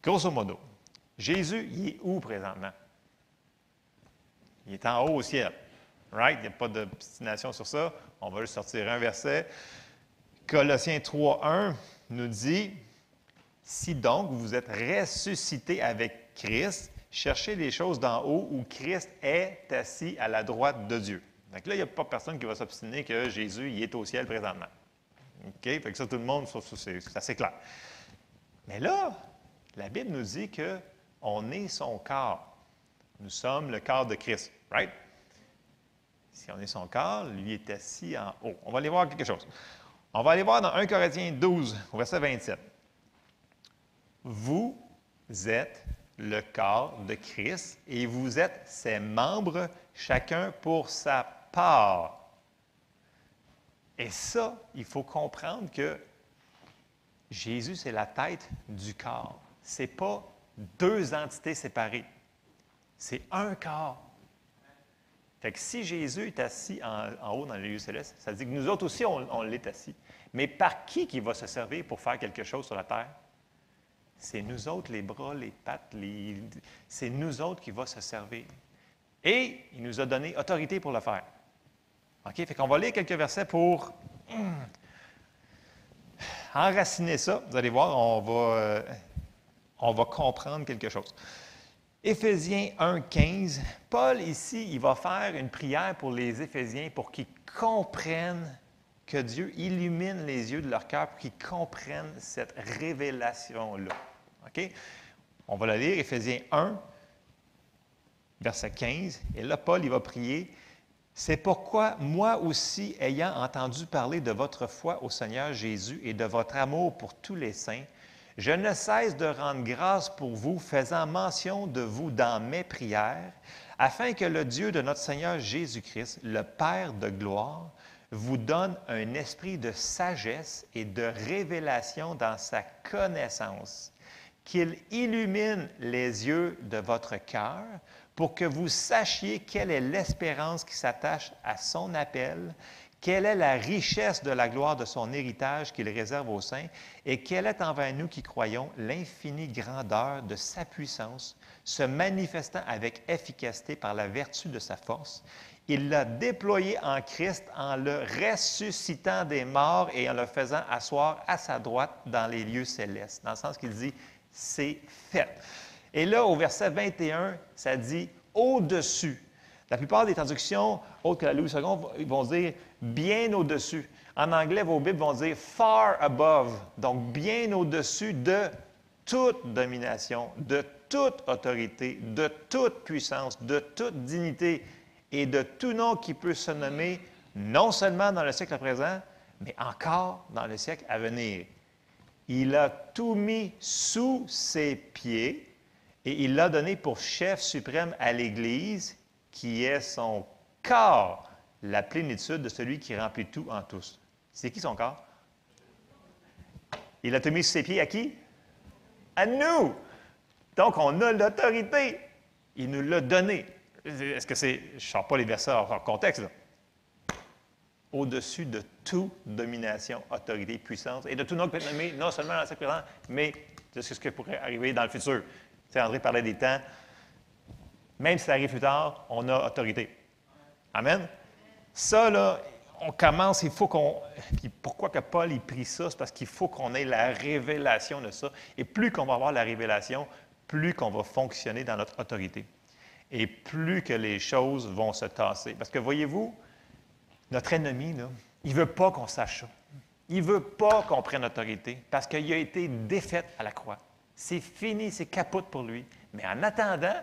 Grosso modo, Jésus, il est où présentement? Il est en haut au ciel. Right? Il n'y a pas d'obstination sur ça. On va juste sortir un verset. Colossiens 3:1 nous dit, « Si donc vous êtes ressuscités avec Christ, cherchez les choses d'en haut où Christ est assis à la droite de Dieu. » Donc là, il n'y a pas personne qui va s'obstiner que Jésus il est au ciel présentement. OK? Fait que ça, tout le monde, c'est assez clair. Mais là, la Bible nous dit qu'on est son corps. Nous sommes le corps de Christ. Right? Si on est son corps, lui est assis en haut. On va aller voir quelque chose. On va aller voir dans 1 Corinthiens 12, au verset 27. Vous êtes le corps de Christ et vous êtes ses membres, chacun pour sa part. Et ça, il faut comprendre que Jésus, c'est la tête du corps. Ce n'est pas deux entités séparées. C'est un corps. Fait que si Jésus est assis en haut dans les lieux célestes, ça dit que nous autres aussi, on l'est assis. Mais par qui va se servir pour faire quelque chose sur la terre? C'est nous autres, les bras, les pattes, c'est nous autres qui va se servir. Et il nous a donné autorité pour le faire. OK? Fait qu'on va lire quelques versets pour enraciner ça. Vous allez voir, on va comprendre quelque chose. Éphésiens 1:15. Paul, ici, il va faire une prière pour les Éphésiens pour qu'ils comprennent que Dieu illumine les yeux de leur cœur pour qu'ils comprennent cette révélation-là. OK? On va la lire, Éphésiens 1, verset 15. Et là, Paul, il va prier. « C'est pourquoi, moi aussi, ayant entendu parler de votre foi au Seigneur Jésus et de votre amour pour tous les saints, je ne cesse de rendre grâce pour vous, faisant mention de vous dans mes prières, afin que le Dieu de notre Seigneur Jésus-Christ, le Père de gloire, vous donne un esprit de sagesse et de révélation dans sa connaissance, qu'il illumine les yeux de votre cœur pour que vous sachiez quelle est l'espérance qui s'attache à son appel, quelle est la richesse de la gloire de son héritage qu'il réserve aux saints, et quelle est envers nous qui croyons l'infinie grandeur de sa puissance, se manifestant avec efficacité par la vertu de sa force. Il l'a déployé en Christ en le ressuscitant des morts et en le faisant asseoir à sa droite dans les lieux célestes. Dans le sens qu'il dit, c'est fait. Et là, au verset 21, ça dit « au-dessus ». La plupart des traductions, autres que la Louis II, ils vont dire « bien au-dessus ». En anglais, vos Bibles vont dire « far above », donc bien au-dessus de toute domination, de toute autorité, de toute puissance, de toute dignité et de tout nom qui peut se nommer non seulement dans le siècle présent, mais encore dans le siècle à venir. Il a tout mis sous ses pieds et il l'a donné pour chef suprême à l'Église, qui est son corps, la plénitude de celui qui remplit tout en tous. C'est qui son corps? Il a tout mis sous ses pieds à qui? À nous! Donc, on a l'autorité. Il nous l'a donné. Est-ce que c'est... Je ne sors pas les versets hors contexte, là. Au-dessus de toute domination, autorité, puissance, et de tout nom qui peut être nommé, non seulement dans le siècle présent, mais de ce qui pourrait arriver dans le futur. Tu sais, André parlait des temps. Même si ça arrive plus tard, on a autorité. Amen? Ça, là, on commence, il faut qu'on... Puis pourquoi que Paul, il prie ça? C'est parce qu'il faut qu'on ait la révélation de ça. Et plus qu'on va avoir la révélation, plus qu'on va fonctionner dans notre autorité. Et plus que les choses vont se tasser. Parce que, voyez-vous, notre ennemi, là, il ne veut pas qu'on sache ça. Il ne veut pas qu'on prenne autorité parce qu'il a été défait à la croix. C'est fini, c'est capote pour lui. Mais en attendant,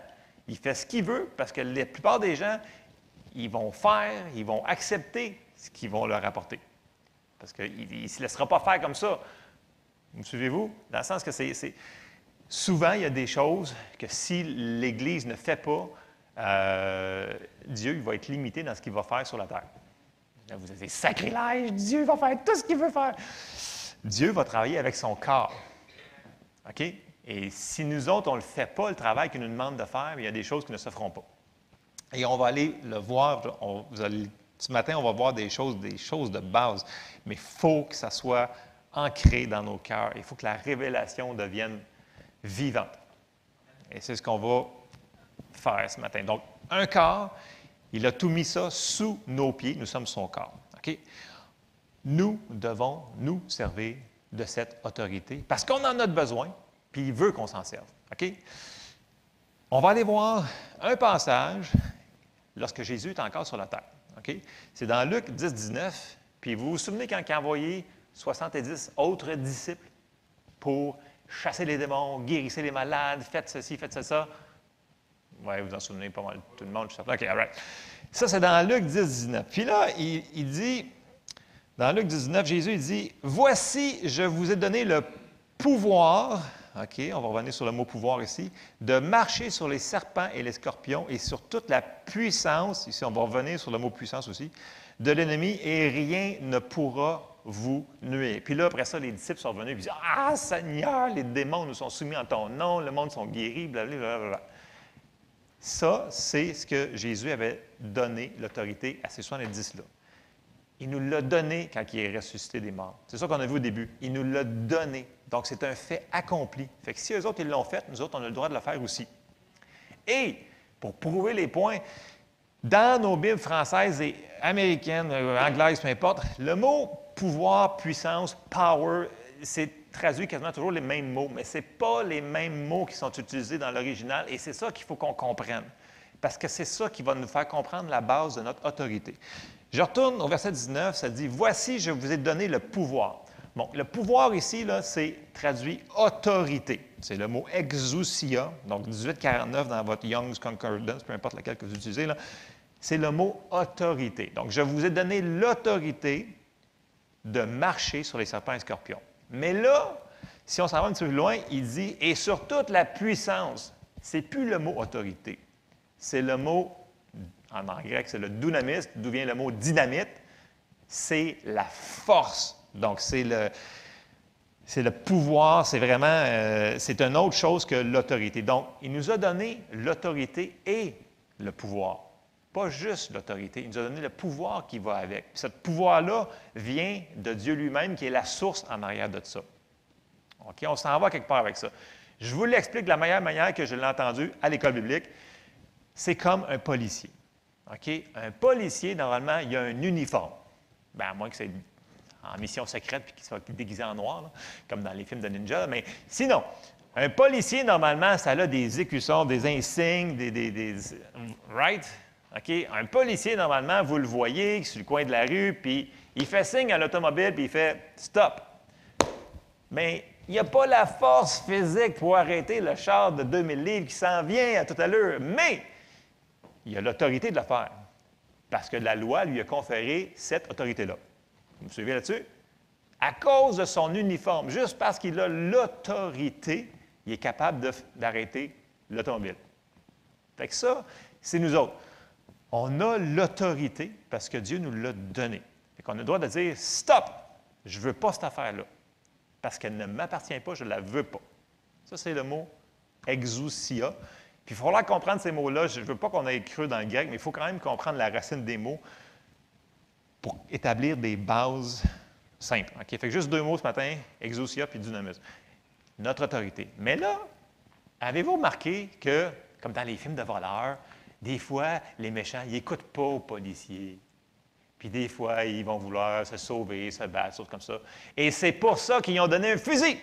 il fait ce qu'il veut parce que la plupart des gens, ils vont faire, ils vont accepter ce qu'ils vont leur apporter. Parce qu'il ne se laissera pas faire comme ça. Vous me suivez-vous? Dans le sens que c'est... Souvent, il y a des choses que si l'Église ne fait pas, Dieu il va être limité dans ce qu'il va faire sur la terre. Là, vous avez sacrilège, Dieu va faire tout ce qu'il veut faire. Dieu va travailler avec son corps. OK? Et si nous autres, on ne le fait pas, le travail qu'il nous demande de faire, il y a des choses qui ne se feront pas. Et on va aller le voir. Ce matin, on va voir des choses de base. Mais il faut que ça soit ancré dans nos cœurs. Il faut que la révélation devienne vivante. Et c'est ce qu'on va faire ce matin. Donc, un corps, il a tout mis ça sous nos pieds. Nous sommes son corps. OK? Nous devons nous servir de cette autorité parce qu'on en a besoin, puis il veut qu'on s'en serve. OK? On va aller voir un passage lorsque Jésus est encore sur la terre. OK? C'est dans Luc 10, 19. Puis vous vous souvenez quand il a envoyé 70 autres disciples pour chasser les démons, guérissez les malades, faites ceci, faites ça. Oui, vous en souvenez pas mal, tout le monde, je suis certain. OK, all right. Ça, c'est dans Luc 10, 19. Puis là, il dit, dans Luc 19, Jésus, il dit, « Voici, je vous ai donné le pouvoir, OK, on va revenir sur le mot pouvoir ici, de marcher sur les serpents et les scorpions et sur toute la puissance, ici on va revenir sur le mot puissance aussi, de l'ennemi, et rien ne pourra vous nuire. » Puis là, après ça, les disciples sont revenus et disent, « Ah, Seigneur, les démons nous sont soumis en ton nom, le monde sont guéris, blablabla. » Ça, c'est ce que Jésus avait donné l'autorité à ces 70-là. Il nous l'a donné quand il est ressuscité des morts. C'est ça qu'on a vu au début. Il nous l'a donné. Donc, c'est un fait accompli. Fait que si eux autres, ils l'ont fait, nous autres, on a le droit de le faire aussi. Et, pour prouver les points, dans nos Bibles françaises et américaines, anglaises, peu importe, le mot pouvoir, puissance, power, c'est traduit quasiment toujours les mêmes mots, mais ce n'est pas les mêmes mots qui sont utilisés dans l'original, et c'est ça qu'il faut qu'on comprenne, parce que c'est ça qui va nous faire comprendre la base de notre autorité. Je retourne au verset 19, ça dit « Voici, je vous ai donné le pouvoir ». Bon, le pouvoir ici, là, c'est traduit autorité. C'est le mot exousia, donc 1849 dans votre Young's Concordance, peu importe laquelle que vous utilisez, là, c'est le mot autorité. Donc, je vous ai donné l'autorité de marcher sur les serpents et scorpions. Mais là, si on s'en va un petit peu plus loin, il dit « et sur toute la puissance ». Ce n'est plus le mot autorité. C'est le mot, en grec, c'est le dunamis, d'où vient le mot dynamite. C'est la force. Donc, c'est le pouvoir, c'est vraiment, c'est une autre chose que l'autorité. Donc, il nous a donné l'autorité et le pouvoir. Pas juste l'autorité, il nous a donné le pouvoir qui va avec. Puis ce pouvoir-là vient de Dieu lui-même, qui est la source en arrière de ça. OK? On s'en va quelque part avec ça. Je vous l'explique de la meilleure manière que je l'ai entendu à l'école biblique. C'est comme un policier. OK? Un policier, normalement, il a un uniforme. Bien, à moins que c'est en mission secrète puis qu'il soit déguisé en noir, là, comme dans les films de ninja. Mais sinon, un policier, normalement, ça a des écussons, des insignes, right? OK? Un policier, normalement, vous le voyez sur le coin de la rue, puis il fait signe à l'automobile, puis il fait « stop ». Mais il n'y a pas la force physique pour arrêter le char de 2000 livres qui s'en vient à toute allure, mais il y a l'autorité de le faire, parce que la loi lui a conféré cette autorité-là. Vous me suivez là-dessus? À cause de son uniforme, juste parce qu'il a l'autorité, il est capable d'arrêter l'automobile. Fait que ça, c'est nous autres. On a l'autorité parce que Dieu nous l'a donnée. Fait qu'on a le droit de dire « Stop! Je ne veux pas cette affaire-là. Parce qu'elle ne m'appartient pas, je ne la veux pas. » Ça, c'est le mot « exousia ». Puis il va falloir comprendre ces mots-là. Je ne veux pas qu'on aille creux dans le grec, mais il faut quand même comprendre la racine des mots pour établir des bases simples. OK? Fait que juste 2 mots ce matin, exousia puis dunamis. Notre autorité. Mais là, avez-vous remarqué que, comme dans les films de voleurs, des fois, les méchants, ils n'écoutent pas aux policiers. Puis des fois, ils vont vouloir se sauver, se battre, choses comme ça. Et c'est pour ça qu'ils ont donné un fusil.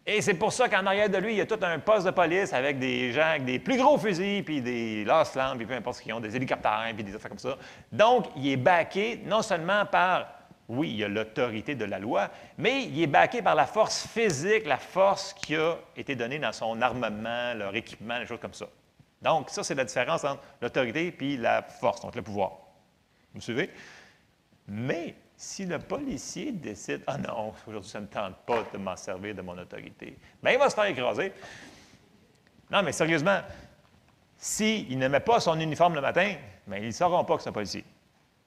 Et c'est pour ça qu'en arrière de lui, il y a tout un poste de police avec des gens avec des plus gros fusils, puis des lance-flammes, puis peu importe ce qu'ils ont, des hélicoptères, puis des affaires comme ça. Donc, il est backé non seulement par, oui, il y a l'autorité de la loi, mais il est backé par la force physique, la force qui a été donnée dans son armement, leur équipement, des choses comme ça. Donc, ça, c'est la différence entre l'autorité et la force, donc le pouvoir. Vous me suivez? Mais si le policier décide « Ah non, aujourd'hui, ça ne me tente pas de m'en servir de mon autorité », bien, il va se faire écraser. Non, mais sérieusement, s'il ne met pas son uniforme le matin, bien, ils ne sauront pas que c'est un policier.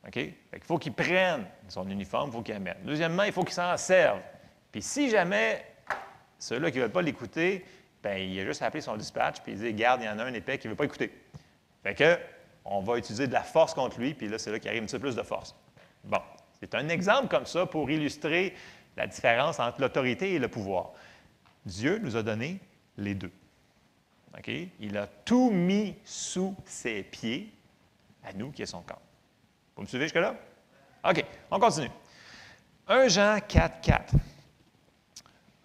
OK? Fait qu'il faut qu'il prenne son uniforme, il faut qu'il la mette. Deuxièmement, il faut qu'il s'en serve. Puis si jamais ceux-là qui ne veulent pas l'écouter, bien, il a juste à appeler son dispatch puis il dit « Garde, il y en a un épais qui ne veut pas écouter. » Fait que, on va utiliser de la force contre lui, puis là, c'est là qu'il arrive un petit peu plus de force. Bon. C'est un exemple comme ça pour illustrer la différence entre l'autorité et le pouvoir. Dieu nous a donné les deux. OK? Il a tout mis sous ses pieds, à nous qui est son corps. Vous me suivez jusque-là? OK, on continue. 1 Jean 4, 4.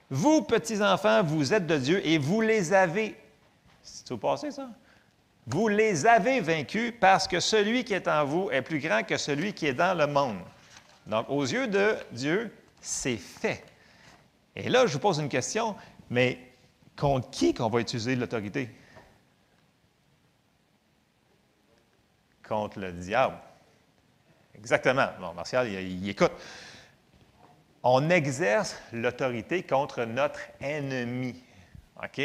Vous, petits-enfants, vous êtes de Dieu et vous les avez. C'est au passé, ça? Vous les avez vaincus parce que celui qui est en vous est plus grand que celui qui est dans le monde. Donc, aux yeux de Dieu, c'est fait. Et là, je vous pose une question, mais contre qui qu'on va utiliser l'autorité? Contre le diable. Exactement. Bon, Martial, il écoute. On exerce l'autorité contre notre ennemi. OK?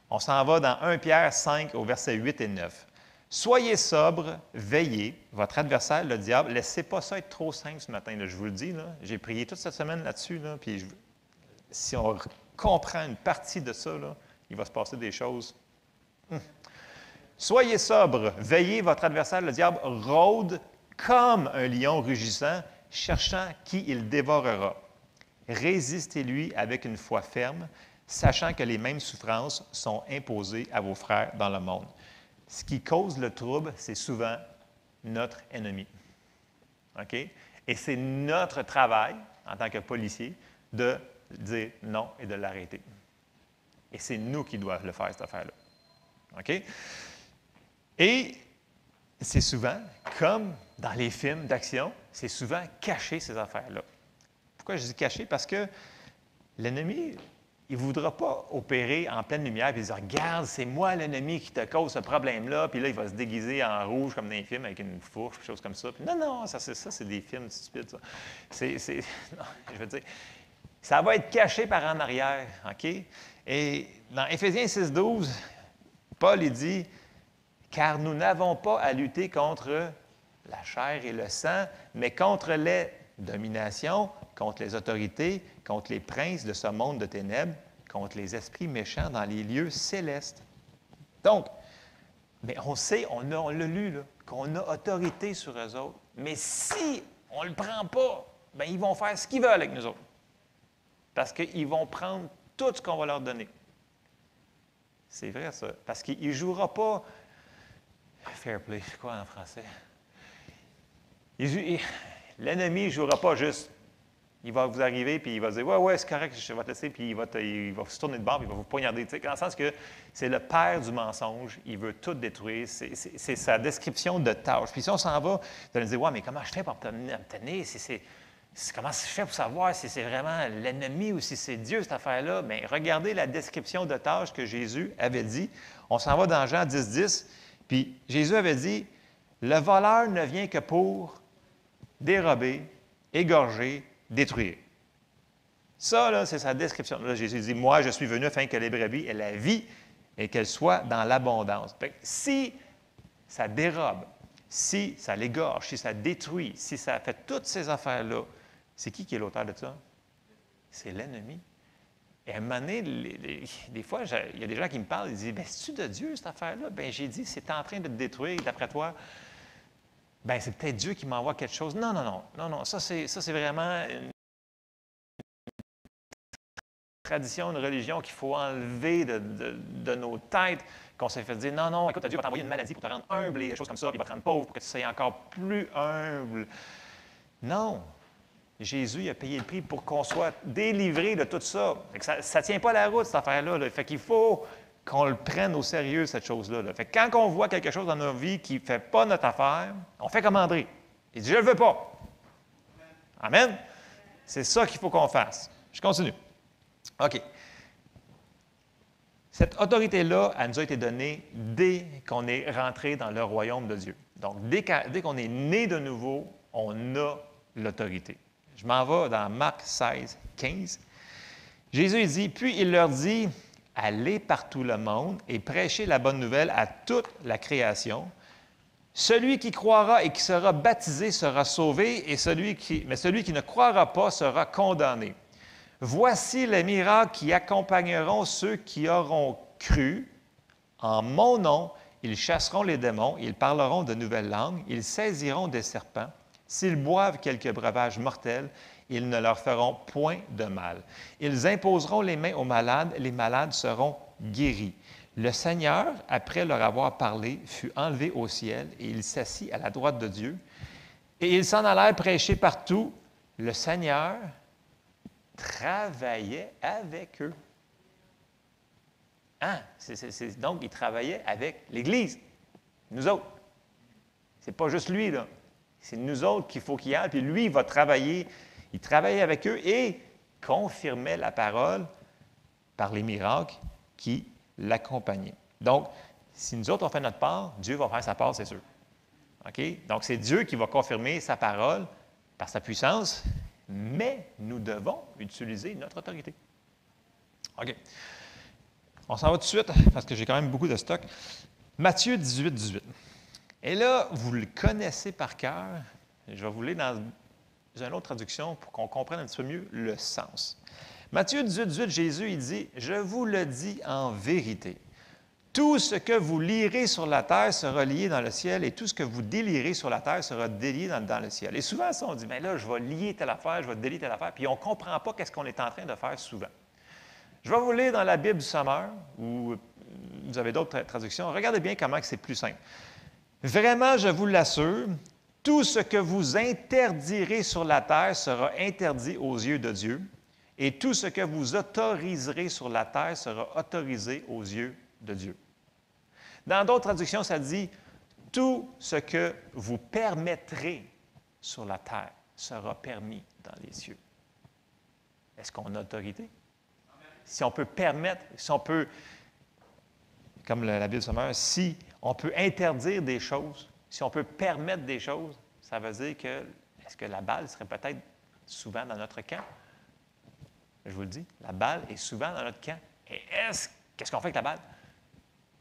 On s'en va dans 1 Pierre 5 au verset 8 et 9. Soyez sobres, veillez, votre adversaire, le diable, laissez pas ça être trop simple ce matin, là, je vous le dis. J'ai prié toute cette semaine là-dessus, là, puis si on comprend une partie de ça, là, il va se passer des choses. Soyez sobres, veillez, votre adversaire, le diable, rôde comme un lion rugissant, cherchant qui il dévorera. Résistez-lui avec une foi ferme, sachant que les mêmes souffrances sont imposées à vos frères dans le monde. Ce qui cause le trouble, c'est souvent notre ennemi. OK? Et c'est notre travail, en tant que policier, de dire non et de l'arrêter. Et c'est nous qui devons le faire, cette affaire-là. OK? Et c'est souvent, comme dans les films d'action, c'est souvent caché, ces affaires-là. Pourquoi je dis caché? Parce que l'ennemi, il ne voudra pas opérer en pleine lumière et dire « Regarde, c'est moi l'ennemi qui te cause ce problème-là. » Puis là, il va se déguiser en rouge comme dans les films avec une fourche, des choses comme ça. Puis non, ça c'est des films stupides, ça. Non, je veux dire, ça va être caché par en arrière, OK? Et dans Éphésiens 6,12, Paul, il dit « Car nous n'avons pas à lutter contre la chair et le sang, mais contre les dominations, contre les autorités, contre les princes de ce monde de ténèbres, contre les esprits méchants dans les lieux célestes. » Donc, mais on sait, on l'a lu, là, qu'on a autorité sur eux autres. Mais si on ne le prend pas, bien, ils vont faire ce qu'ils veulent avec nous autres. Parce qu'ils vont prendre tout ce qu'on va leur donner. C'est vrai, ça. Parce qu'il ne jouera pas fair play, c'est quoi en français? L'ennemi ne jouera pas juste. Il va vous arriver, puis il va dire « Ouais, c'est correct, je vais te laisser », puis il va se tourner de bord, puis il va vous poignarder. Tu sais, dans le sens que c'est le père du mensonge, il veut tout détruire, c'est sa description de tâche. Puis si on s'en va, vous allez dire « Ouais, mais comment je fais pour obtenir? Comment je fais pour savoir si c'est vraiment l'ennemi ou si c'est Dieu, cette affaire-là? » Bien, regardez la description de tâche que Jésus avait dit. On s'en va dans Jean 10, puis Jésus avait dit « Le voleur ne vient que pour dérober, égorger, détruire. Ça, là, c'est sa description. Là, Jésus dit, moi, je suis venu afin que les brebis aient la vie et qu'elles soient dans l'abondance. Si ça dérobe, si ça l'égorge, si ça détruit, si ça fait toutes ces affaires-là, c'est qui est l'auteur de ça? C'est l'ennemi. Et à un moment donné, des fois, il y a des gens qui me parlent, ils disent, bien, c'est-tu de Dieu, cette affaire-là? Bien, j'ai dit, c'est en train de te détruire, d'après toi. Bien, c'est peut-être Dieu qui m'envoie quelque chose. Non, non, non, non, non, ça, c'est vraiment une tradition, une religion qu'il faut enlever de nos têtes, qu'on s'est fait dire, non, non, écoute, Dieu va t'envoyer une maladie pour te rendre humble et des choses comme ça, puis il va te rendre pauvre pour que tu sois encore plus humble. Non. Jésus il a payé le prix pour qu'on soit délivré de tout ça. Ça ne tient pas la route, cette affaire-là. Là. Fait qu'il faut qu'on le prenne au sérieux, cette chose-là. Là. Fait que quand on voit quelque chose dans nos vies qui ne fait pas notre affaire, on fait comme André. Il dit, je ne le veux pas. Amen? C'est ça qu'il faut qu'on fasse. Je continue. OK. Cette autorité-là, elle nous a été donnée dès qu'on est rentré dans le royaume de Dieu. Donc, dès qu'on est né de nouveau, on a l'autorité. Je m'en vais dans Marc 16, 15. Jésus il dit, puis il leur dit, allez par tout le monde et prêchez la bonne nouvelle à toute la création. Celui qui croira et qui sera baptisé sera sauvé, mais celui qui ne croira pas sera condamné. Voici les miracles qui accompagneront ceux qui auront cru. En mon nom, ils chasseront les démons, ils parleront de nouvelles langues, ils saisiront des serpents. S'ils boivent quelques breuvages mortels, ils ne leur feront point de mal. Ils imposeront les mains aux malades, les malades seront guéris. Le Seigneur, après leur avoir parlé, fut enlevé au ciel et il s'assit à la droite de Dieu. Et ils s'en allèrent prêcher partout. Le Seigneur travaillait avec eux. Hein? Donc, il travaillait avec l'Église, nous autres. C'est pas juste lui, là. C'est nous autres qu'il faut qu'il y aille, puis lui, il va travailler. Il travaillait avec eux et confirmait la parole par les miracles qui l'accompagnaient. Donc, si nous autres, on fait notre part, Dieu va faire sa part, c'est sûr. OK? Donc, c'est Dieu qui va confirmer sa parole par sa puissance, mais nous devons utiliser notre autorité. OK. On s'en va tout de suite, parce que j'ai quand même beaucoup de stock. Matthieu 18, 18. Et là, vous le connaissez par cœur. Je vais vous lire dans une autre traduction pour qu'on comprenne un petit peu mieux le sens. Matthieu 18, 18, Jésus, il dit, « Je vous le dis en vérité, tout ce que vous lirez sur la terre sera lié dans le ciel, et tout ce que vous délirez sur la terre sera délié dans le ciel. » Et souvent, ça, on dit, « Bien là, je vais lier telle affaire, je vais délier telle affaire. » Puis on ne comprend pas qu'est-ce qu'on est en train de faire souvent. Je vais vous lire dans la Bible du Sommeur, ou vous avez d'autres traductions. Regardez bien comment c'est plus simple. Vraiment, je vous l'assure, tout ce que vous interdirez sur la terre sera interdit aux yeux de Dieu, et tout ce que vous autoriserez sur la terre sera autorisé aux yeux de Dieu. Dans d'autres traductions, ça dit, tout ce que vous permettrez sur la terre sera permis dans les cieux. Est-ce qu'on a autorité? Si on peut permettre, si on peut, comme la Bible sommaire, si on peut interdire des choses, si on peut permettre des choses, ça veut dire que, est-ce que la balle serait peut-être souvent dans notre camp? Je vous le dis, la balle est souvent dans notre camp. Et qu'est-ce qu'on fait avec la balle?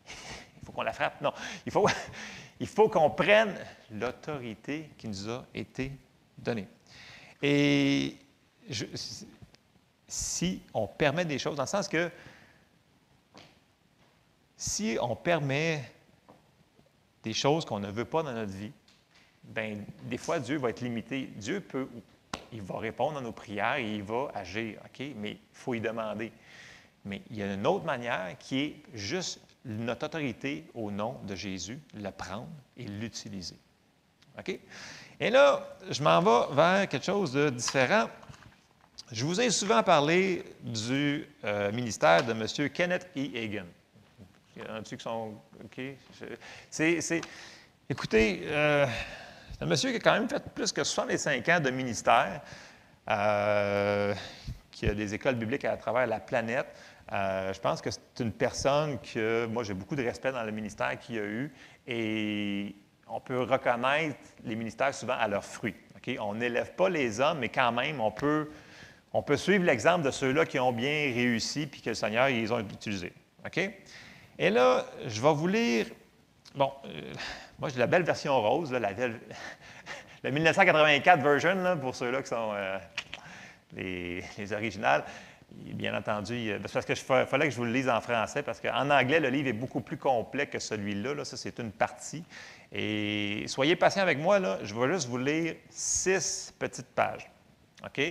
Il faut qu'on la frappe? Non. Il faut qu'on prenne l'autorité qui nous a été donnée. Et si on permet des choses, dans le sens que si on permet des choses qu'on ne veut pas dans notre vie, bien, des fois, Dieu va être limité. Dieu il va répondre à nos prières et il va agir, OK? Mais il faut y demander. Mais il y a une autre manière qui est juste notre autorité au nom de Jésus, le prendre et l'utiliser. OK? Et là, je m'en vais vers quelque chose de différent. Je vous ai souvent parlé du ministère de M. Kenneth E. Hagin. Il y en a-tu qui sont... OK? Écoutez, c'est un monsieur qui a quand même fait plus que 65 ans de ministère, qui a des écoles bibliques à travers la planète. Je pense que c'est une personne que moi, j'ai beaucoup de respect dans le ministère qu'il a eu et on peut reconnaître les ministères souvent à leurs fruits. OK? OK? On n'élève pas les hommes, mais quand même, on peut suivre l'exemple de ceux-là qui ont bien réussi puis que le Seigneur, ils ont utilisés. OK? Et là, je vais vous lire. Bon, moi, j'ai la belle version rose, là, la 1984 version, là, pour ceux-là qui sont les originales. Bien entendu, c'est parce qu'il fallait que je vous le lise en français, parce qu'en anglais, le livre est beaucoup plus complet que celui-là. Là. Ça, c'est une partie. Et soyez patients avec moi, là. Je vais juste vous lire 6 petites pages, OK?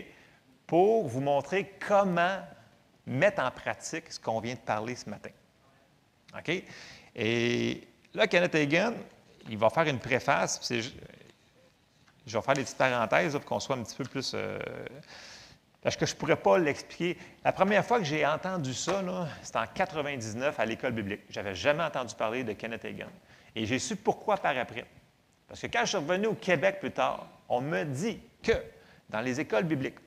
Pour vous montrer comment mettre en pratique ce qu'on vient de parler ce matin. OK? Et là, Kenneth Hagin, il va faire une préface. Je vais faire des petites parenthèses là, pour qu'on soit un petit peu plus... parce que je ne pourrais pas l'expliquer. La première fois que j'ai entendu ça, c'était en 99 à l'école biblique. Je n'avais jamais entendu parler de Kenneth Hagin. Et j'ai su pourquoi par après. Parce que quand je suis revenu au Québec plus tard, on me dit que dans les écoles bibliques,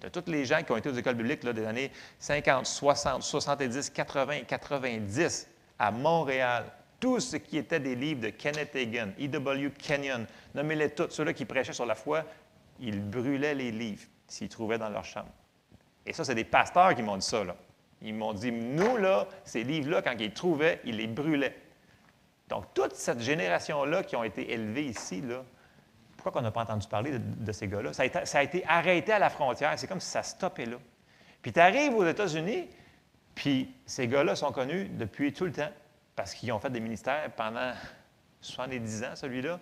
de tous les gens qui ont été aux écoles bibliques là, des années 50, 60, 70, 80, 90, à Montréal, tout ce qui était des livres de Kenneth Hagin, E.W. Kenyon, nommez-les tous, ceux-là qui prêchaient sur la foi, ils brûlaient les livres s'ils trouvaient dans leur chambre. Et ça, c'est des pasteurs qui m'ont dit ça. Là. Ils m'ont dit, nous, là, ces livres-là, quand ils les trouvaient, ils les brûlaient. Donc, toute cette génération-là qui ont été élevés ici, là, pourquoi on n'a pas entendu parler de ces gars-là? Ça a été arrêté à la frontière. C'est comme si ça stoppait là. Puis tu arrives aux États-Unis, puis ces gars-là sont connus depuis tout le temps parce qu'ils ont fait des ministères pendant 70 ans, celui-là.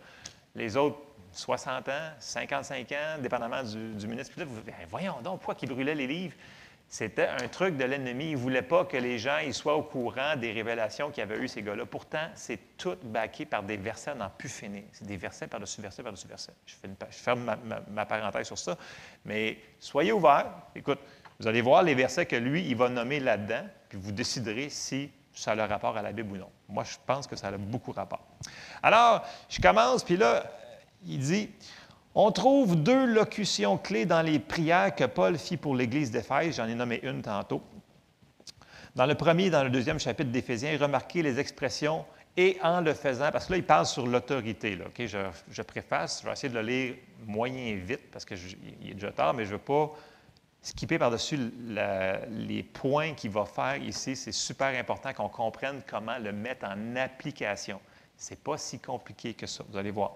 Les autres, 60 ans, 55 ans, dépendamment du ministre. Puis là, vous dites, voyons donc, pourquoi ils brûlaient les livres? C'était un truc de l'ennemi. Il ne voulait pas que les gens ils soient au courant des révélations qu'il y avait eu ces gars-là. Pourtant, c'est tout backé par des versets à n'en plus finir. C'est des versets par-dessus versets par-dessus versets. Je ferme ma parenthèse sur ça. Mais soyez ouverts. Écoute, vous allez voir les versets que lui, il va nommer là-dedans, puis vous déciderez si ça a le rapport à la Bible ou non. Moi, je pense que ça a beaucoup rapport. Alors, je commence, puis là, il dit... On trouve 2 locutions clés dans les prières que Paul fit pour l'Église d'Éphèse. J'en ai nommé une tantôt. Dans le premier et dans le deuxième chapitre d'Éphésiens, remarquez les expressions « et en le faisant », parce que là, il parle sur l'autorité. Là, okay? Je préface, je vais essayer de le lire moyen vite, parce qu'il est déjà tard, mais je ne veux pas skipper par-dessus les points qu'il va faire ici. C'est super important qu'on comprenne comment le mettre en application. Ce n'est pas si compliqué que ça, vous allez voir.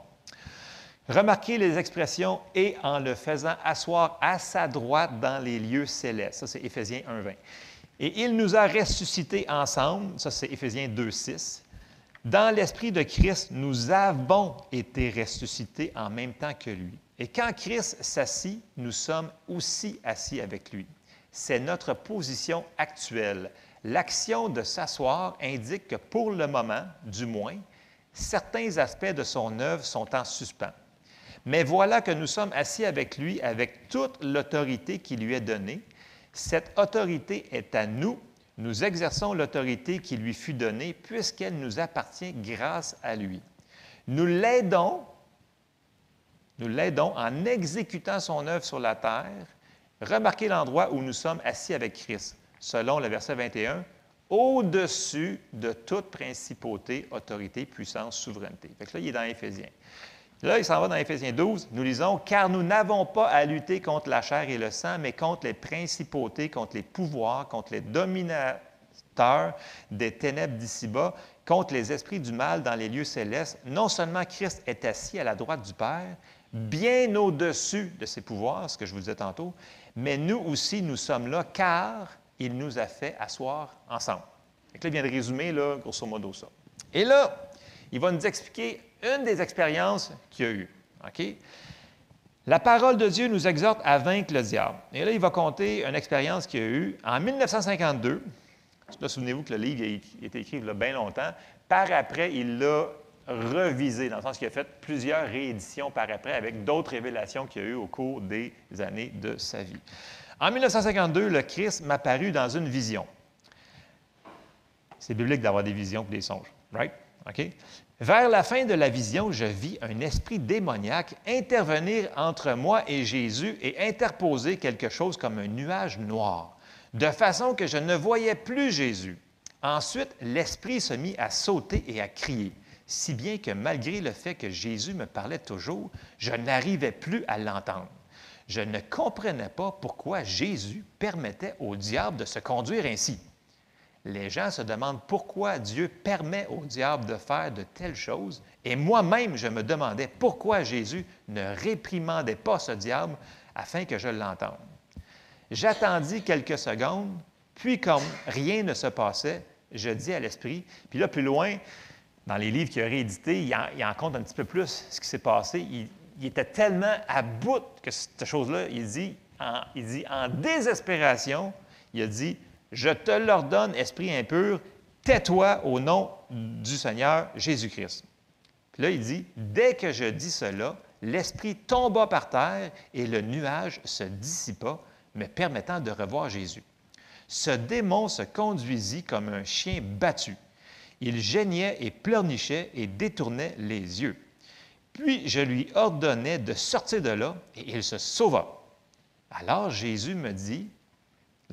Remarquez les expressions « et en le faisant asseoir à sa droite dans les lieux célestes ». Ça, c'est Éphésiens 1,20. « Et il nous a ressuscités ensemble », ça, c'est Éphésiens 2,6. « Dans l'esprit de Christ, nous avons été ressuscités en même temps que lui. Et quand Christ s'assit, nous sommes aussi assis avec lui. C'est notre position actuelle. L'action de s'asseoir indique que pour le moment, du moins, certains aspects de son œuvre sont en suspens. Mais voilà que nous sommes assis avec lui, avec toute l'autorité qui lui est donnée. Cette autorité est à nous. Nous exerçons l'autorité qui lui fut donnée, puisqu'elle nous appartient grâce à lui. Nous l'aidons en exécutant son œuvre sur la terre. Remarquez l'endroit où nous sommes assis avec Christ, selon le verset 21, au-dessus de toute principauté, autorité, puissance, souveraineté. Fait que là, il est dans Éphésiens. Là, il s'en va dans Éphésiens 12. Nous lisons « Car nous n'avons pas à lutter contre la chair et le sang, mais contre les principautés, contre les pouvoirs, contre les dominateurs des ténèbres d'ici-bas, contre les esprits du mal dans les lieux célestes. Non seulement Christ est assis à la droite du Père, bien au-dessus de ses pouvoirs, ce que je vous disais tantôt, mais nous aussi, nous sommes là, car il nous a fait asseoir ensemble. » Donc là, il vient de résumer, là, grosso modo, ça. Et là, il va nous expliquer une des expériences qu'il y a eues. Okay? La parole de Dieu nous exhorte à vaincre le diable. Et là, il va compter une expérience qu'il y a eue en 1952. Là, souvenez-vous que le livre a été écrit il y a bien longtemps. Par après, il l'a revisé, dans le sens qu'il a fait plusieurs rééditions par après avec d'autres révélations qu'il y a eues au cours des années de sa vie. En 1952, le Christ m'apparut dans une vision. C'est biblique d'avoir des visions et des songes, right? OK? Vers la fin de la vision, je vis un esprit démoniaque intervenir entre moi et Jésus et interposer quelque chose comme un nuage noir, de façon que je ne voyais plus Jésus. Ensuite, l'esprit se mit à sauter et à crier. si bien que malgré le fait que Jésus me parlait toujours, je n'arrivais plus à l'entendre. Je ne comprenais pas pourquoi Jésus permettait au diable de se conduire ainsi. Les gens se demandent pourquoi Dieu permet au diable de faire de telles choses, et moi-même, je me demandais pourquoi Jésus ne réprimandait pas ce diable afin que je l'entende. J'attendis quelques secondes, puis comme rien ne se passait, je dis à l'Esprit, puis là, plus loin, dans les livres qu'il a réédités, il en compte un petit peu plus ce qui s'est passé. Il était tellement à bout que cette chose-là, il dit en désespération, il a dit, « Je te l'ordonne, esprit impur, tais-toi au nom du Seigneur Jésus-Christ. » Puis là, il dit, « Dès que je dis cela, l'esprit tomba par terre et le nuage se dissipa, me permettant de revoir Jésus. Ce démon se conduisit comme un chien battu. Il geignait et pleurnichait et détournait les yeux. Puis je lui ordonnai de sortir de là, et il se sauva. Alors Jésus me dit,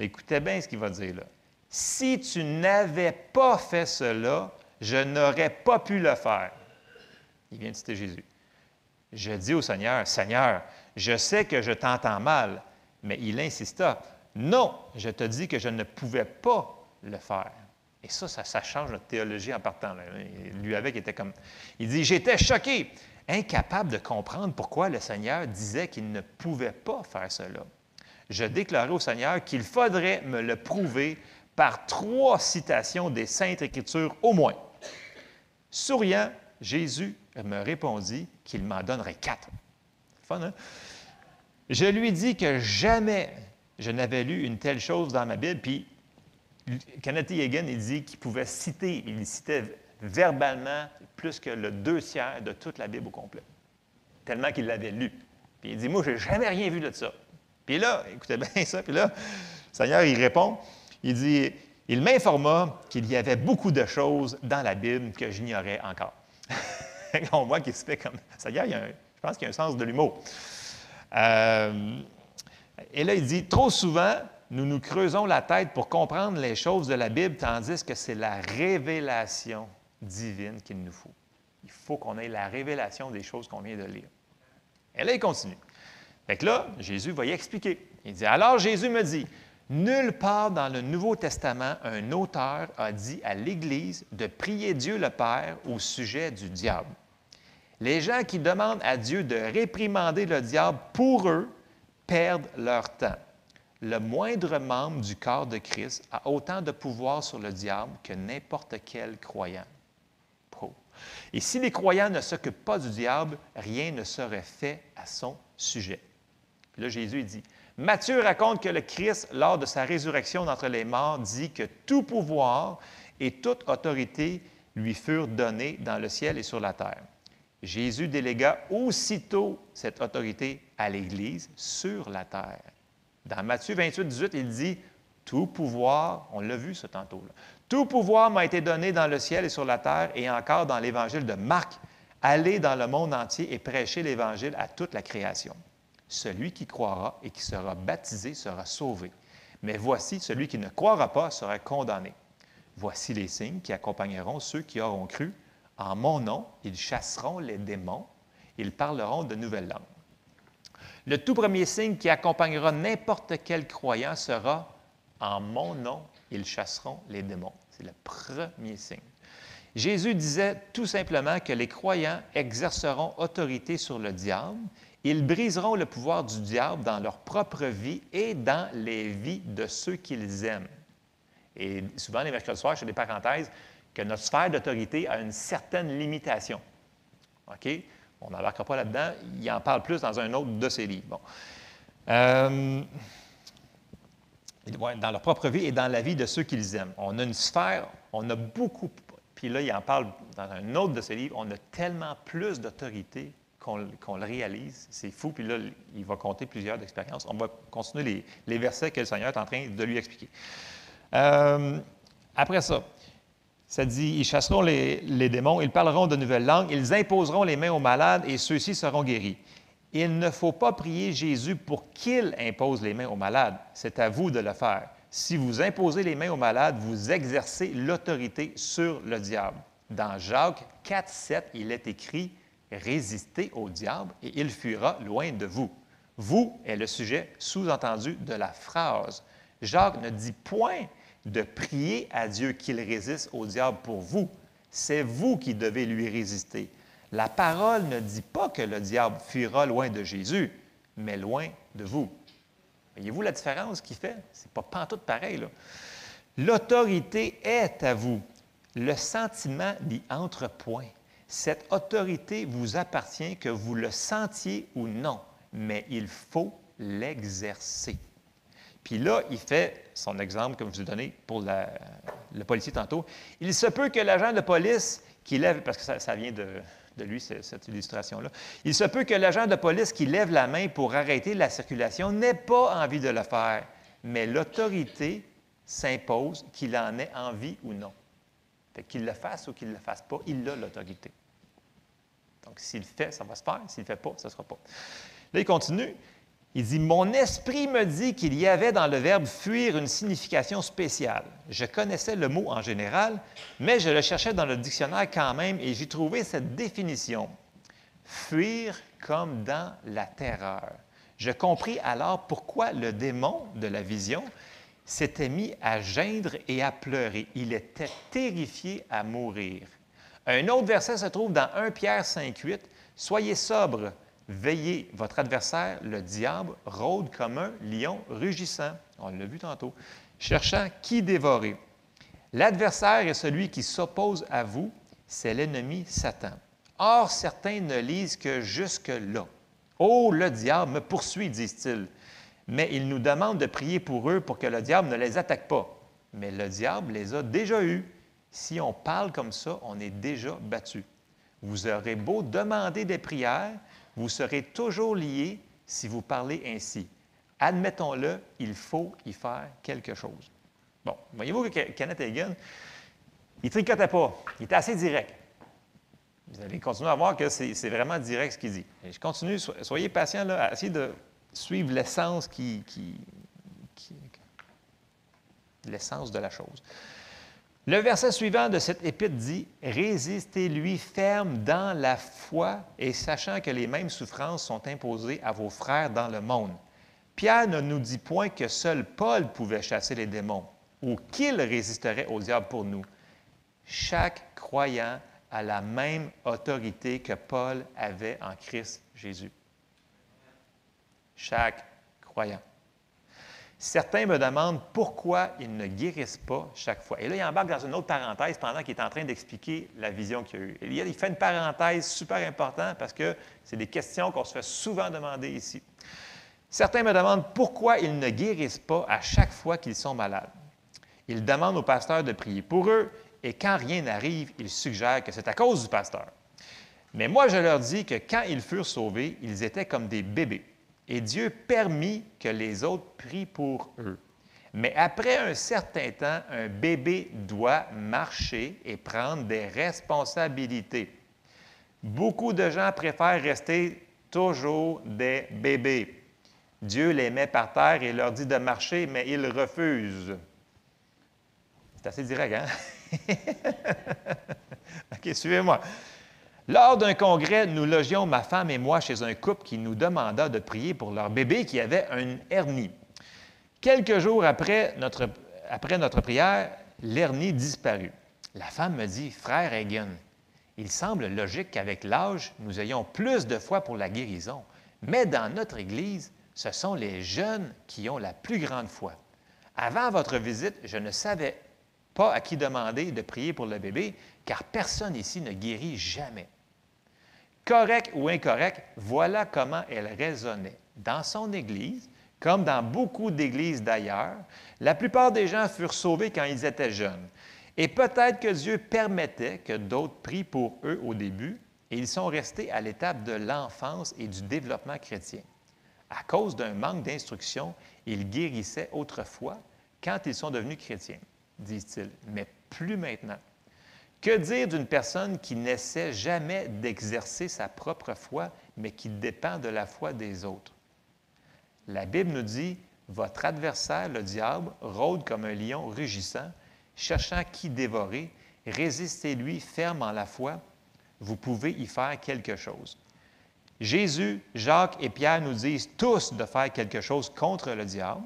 écoutez bien ce qu'il va dire là, « Si tu n'avais pas fait cela, je n'aurais pas pu le faire. » Il vient de citer Jésus. Je dis au Seigneur, « Seigneur, je sais que je t'entends mal. » Mais il insista, « Non, je te dis que je ne pouvais pas le faire. » Et ça change notre théologie en partant. Là. Lui avec était comme... Il dit, « J'étais choqué, incapable de comprendre pourquoi le Seigneur disait qu'il ne pouvait pas faire cela. Je déclarai au Seigneur qu'il faudrait me le prouver par 3 citations des Saintes Écritures au moins. Souriant, Jésus me répondit qu'il m'en donnerait 4. Fun, hein? Je lui dis que jamais je n'avais lu une telle chose dans ma Bible, puis Kenneth Hagin, il dit qu'il pouvait citer, il citait verbalement plus que le 2/3 de toute la Bible au complet, tellement qu'il l'avait lu. Puis il dit, moi, je n'ai jamais rien vu de ça. Puis là, écoutez bien ça, puis là, le Seigneur, il répond, il dit, il m'informa qu'il y avait beaucoup de choses dans la Bible que j'ignorais encore. On voit qu'il se fait comme, Seigneur, je pense qu'il y a un sens de l'humour. Et là, il dit, trop souvent, nous nous creusons la tête pour comprendre les choses de la Bible, tandis que c'est la révélation divine qu'il nous faut. Il faut qu'on ait la révélation des choses qu'on vient de lire. Et là, il continue. Fait que là, Jésus va y expliquer. Il dit, alors Jésus me dit, nulle part dans le Nouveau Testament, un auteur a dit à l'Église de prier Dieu le Père au sujet du diable. Les gens qui demandent à Dieu de réprimander le diable pour eux perdent leur temps. Le moindre membre du corps de Christ a autant de pouvoir sur le diable que n'importe quel croyant. Et si les croyants ne s'occupent pas du diable, rien ne serait fait à son sujet. Puis là, Jésus il dit, Matthieu raconte que le Christ, lors de sa résurrection d'entre les morts, dit que tout pouvoir et toute autorité lui furent donnés dans le ciel et sur la terre. Jésus délégua aussitôt cette autorité à l'Église sur la terre. Dans Matthieu 28, 18, il dit, tout pouvoir, on l'a vu ce tantôt, là, tout pouvoir m'a été donné dans le ciel et sur la terre, et encore dans l'Évangile de Marc, allez dans le monde entier et prêchez l'Évangile à toute la création. Celui qui croira et qui sera baptisé sera sauvé. Mais voici, celui qui ne croira pas sera condamné. Voici les signes qui accompagneront ceux qui auront cru. En mon nom, ils chasseront les démons, ils parleront de nouvelles langues. Le tout premier signe qui accompagnera n'importe quel croyant sera « En mon nom, ils chasseront les démons ». C'est le premier signe. Jésus disait tout simplement que les croyants exerceront autorité sur le diable. Ils briseront le pouvoir du diable dans leur propre vie et dans les vies de ceux qu'ils aiment. Et souvent, les mercredis soirs, je fais des parenthèses, que notre sphère d'autorité a une certaine limitation. OK? On n'embarquera pas là-dedans. Il en parle plus dans un autre de ses livres. Bon. Dans leur propre vie et dans la vie de ceux qu'ils aiment. On a une sphère, on a beaucoup... Puis là, il en parle dans un autre de ses livres. On a tellement plus d'autorité qu'on le réalise. C'est fou. Puis là, il va compter plusieurs expériences. On va continuer les versets que le Seigneur est en train de lui expliquer. Après ça, ça dit, ils chasseront les démons, ils parleront de nouvelles langues, ils imposeront les mains aux malades et ceux-ci seront guéris. Il ne faut pas prier Jésus pour qu'il impose les mains aux malades. C'est à vous de le faire. Si vous imposez les mains aux malades, vous exercez l'autorité sur le diable. Dans Jacques 4, 7, il est écrit « Résistez au diable et il fuira loin de vous ». « Vous » est le sujet sous-entendu de la phrase. Jacques ne dit point de prier à Dieu qu'il résiste au diable pour vous. C'est vous qui devez lui résister. La parole ne dit pas que le diable fuira loin de Jésus, mais loin de vous. Voyez-vous la différence qu'il fait? Ce n'est pas pantoute pareil, là. L'autorité est à vous. Le sentiment n'y entre point. Cette autorité vous appartient que vous le sentiez ou non, mais il faut l'exercer. Puis là, il fait son exemple, comme je vous ai donné pour le policier tantôt. Il se peut que l'agent de police qui lève, parce que ça vient de lui, cette illustration-là, il se peut que l'agent de police qui lève la main pour arrêter la circulation n'ait pas envie de le faire, mais l'autorité s'impose qu'il en ait envie ou non. Fait qu'il le fasse ou qu'il ne le fasse pas, il a l'autorité. Donc, s'il le fait, ça va se faire. S'il ne le fait pas, ça ne sera pas. Là, il continue. Il dit « Mon esprit me dit qu'il y avait dans le verbe « fuir » une signification spéciale. Je connaissais le mot en général, mais je le cherchais dans le dictionnaire quand même et j'ai trouvé cette définition. Fuir comme dans la terreur. Je compris alors pourquoi le démon de la vision s'était mis à geindre et à pleurer. Il était terrifié à mourir. Un autre verset se trouve dans 1 Pierre 5,8. « Soyez sobres. Veillez, votre adversaire, le diable, rôde comme un lion rugissant. » On l'a vu tantôt. « Cherchant qui dévorer. » L'adversaire est celui qui s'oppose à vous, c'est l'ennemi Satan. Or, certains ne lisent que jusque-là. « Oh, le diable me poursuit, disent-ils. » Mais ils nous demandent de prier pour eux pour que le diable ne les attaque pas. Mais le diable les a déjà eus. Si on parle comme ça, on est déjà battu. Vous aurez beau demander des prières, vous serez toujours liés si vous parlez ainsi. Admettons-le, il faut y faire quelque chose. Bon, voyez-vous que Kenneth Hagin, il ne tricotait pas. Il était assez direct. Vous allez continuer à voir que c'est vraiment direct ce qu'il dit. Et je continue, soyez patients là, à essayer de suivre l'essence l'essence de la chose. Le verset suivant de cette épître dit « Résistez-lui ferme dans la foi et sachant que les mêmes souffrances sont imposées à vos frères dans le monde. » Pierre ne nous dit point que seul Paul pouvait chasser les démons ou qu'il résisterait au diable pour nous. Chaque croyant a la même autorité que Paul avait en Christ Jésus. Chaque croyant. Certains me demandent pourquoi ils ne guérissent pas chaque fois. Et là, il embarque dans une autre parenthèse pendant qu'il est en train d'expliquer la vision qu'il a eue. Il fait une parenthèse super importante parce que c'est des questions qu'on se fait souvent demander ici. Certains me demandent pourquoi ils ne guérissent pas à chaque fois qu'ils sont malades. Ils demandent au pasteur de prier pour eux et quand rien n'arrive, ils suggèrent que c'est à cause du pasteur. Mais moi, je leur dis que quand ils furent sauvés, ils étaient comme des bébés. Et Dieu permit que les autres prient pour eux. Mais après un certain temps, un bébé doit marcher et prendre des responsabilités. Beaucoup de gens préfèrent rester toujours des bébés. Dieu les met par terre et leur dit de marcher, mais ils refusent. C'est assez direct, hein? OK, suivez-moi. Lors d'un congrès, nous logions, ma femme et moi, chez un couple qui nous demanda de prier pour leur bébé qui avait une hernie. Quelques jours après notre prière, l'hernie disparut. La femme me dit, « Frère Hagin, il semble logique qu'avec l'âge, nous ayons plus de foi pour la guérison. Mais dans notre Église, ce sont les jeunes qui ont la plus grande foi. Avant votre visite, je ne savais pas à qui demander de prier pour le bébé, car personne ici ne guérit jamais. » Correct ou incorrect, voilà comment elle raisonnait. Dans son Église, comme dans beaucoup d'églises d'ailleurs, la plupart des gens furent sauvés quand ils étaient jeunes. Et peut-être que Dieu permettait que d'autres prient pour eux au début, et ils sont restés à l'étape de l'enfance et du développement chrétien. À cause d'un manque d'instruction, ils guérissaient autrefois quand ils sont devenus chrétiens, disent-ils, mais plus maintenant. Que dire d'une personne qui n'essaie jamais d'exercer sa propre foi, mais qui dépend de la foi des autres? La Bible nous dit « Votre adversaire, le diable, rôde comme un lion rugissant, cherchant qui dévorer, Résistez-lui ferme en la foi, vous pouvez y faire quelque chose. Jésus, Jacques et Pierre nous disent tous de faire quelque chose contre le diable.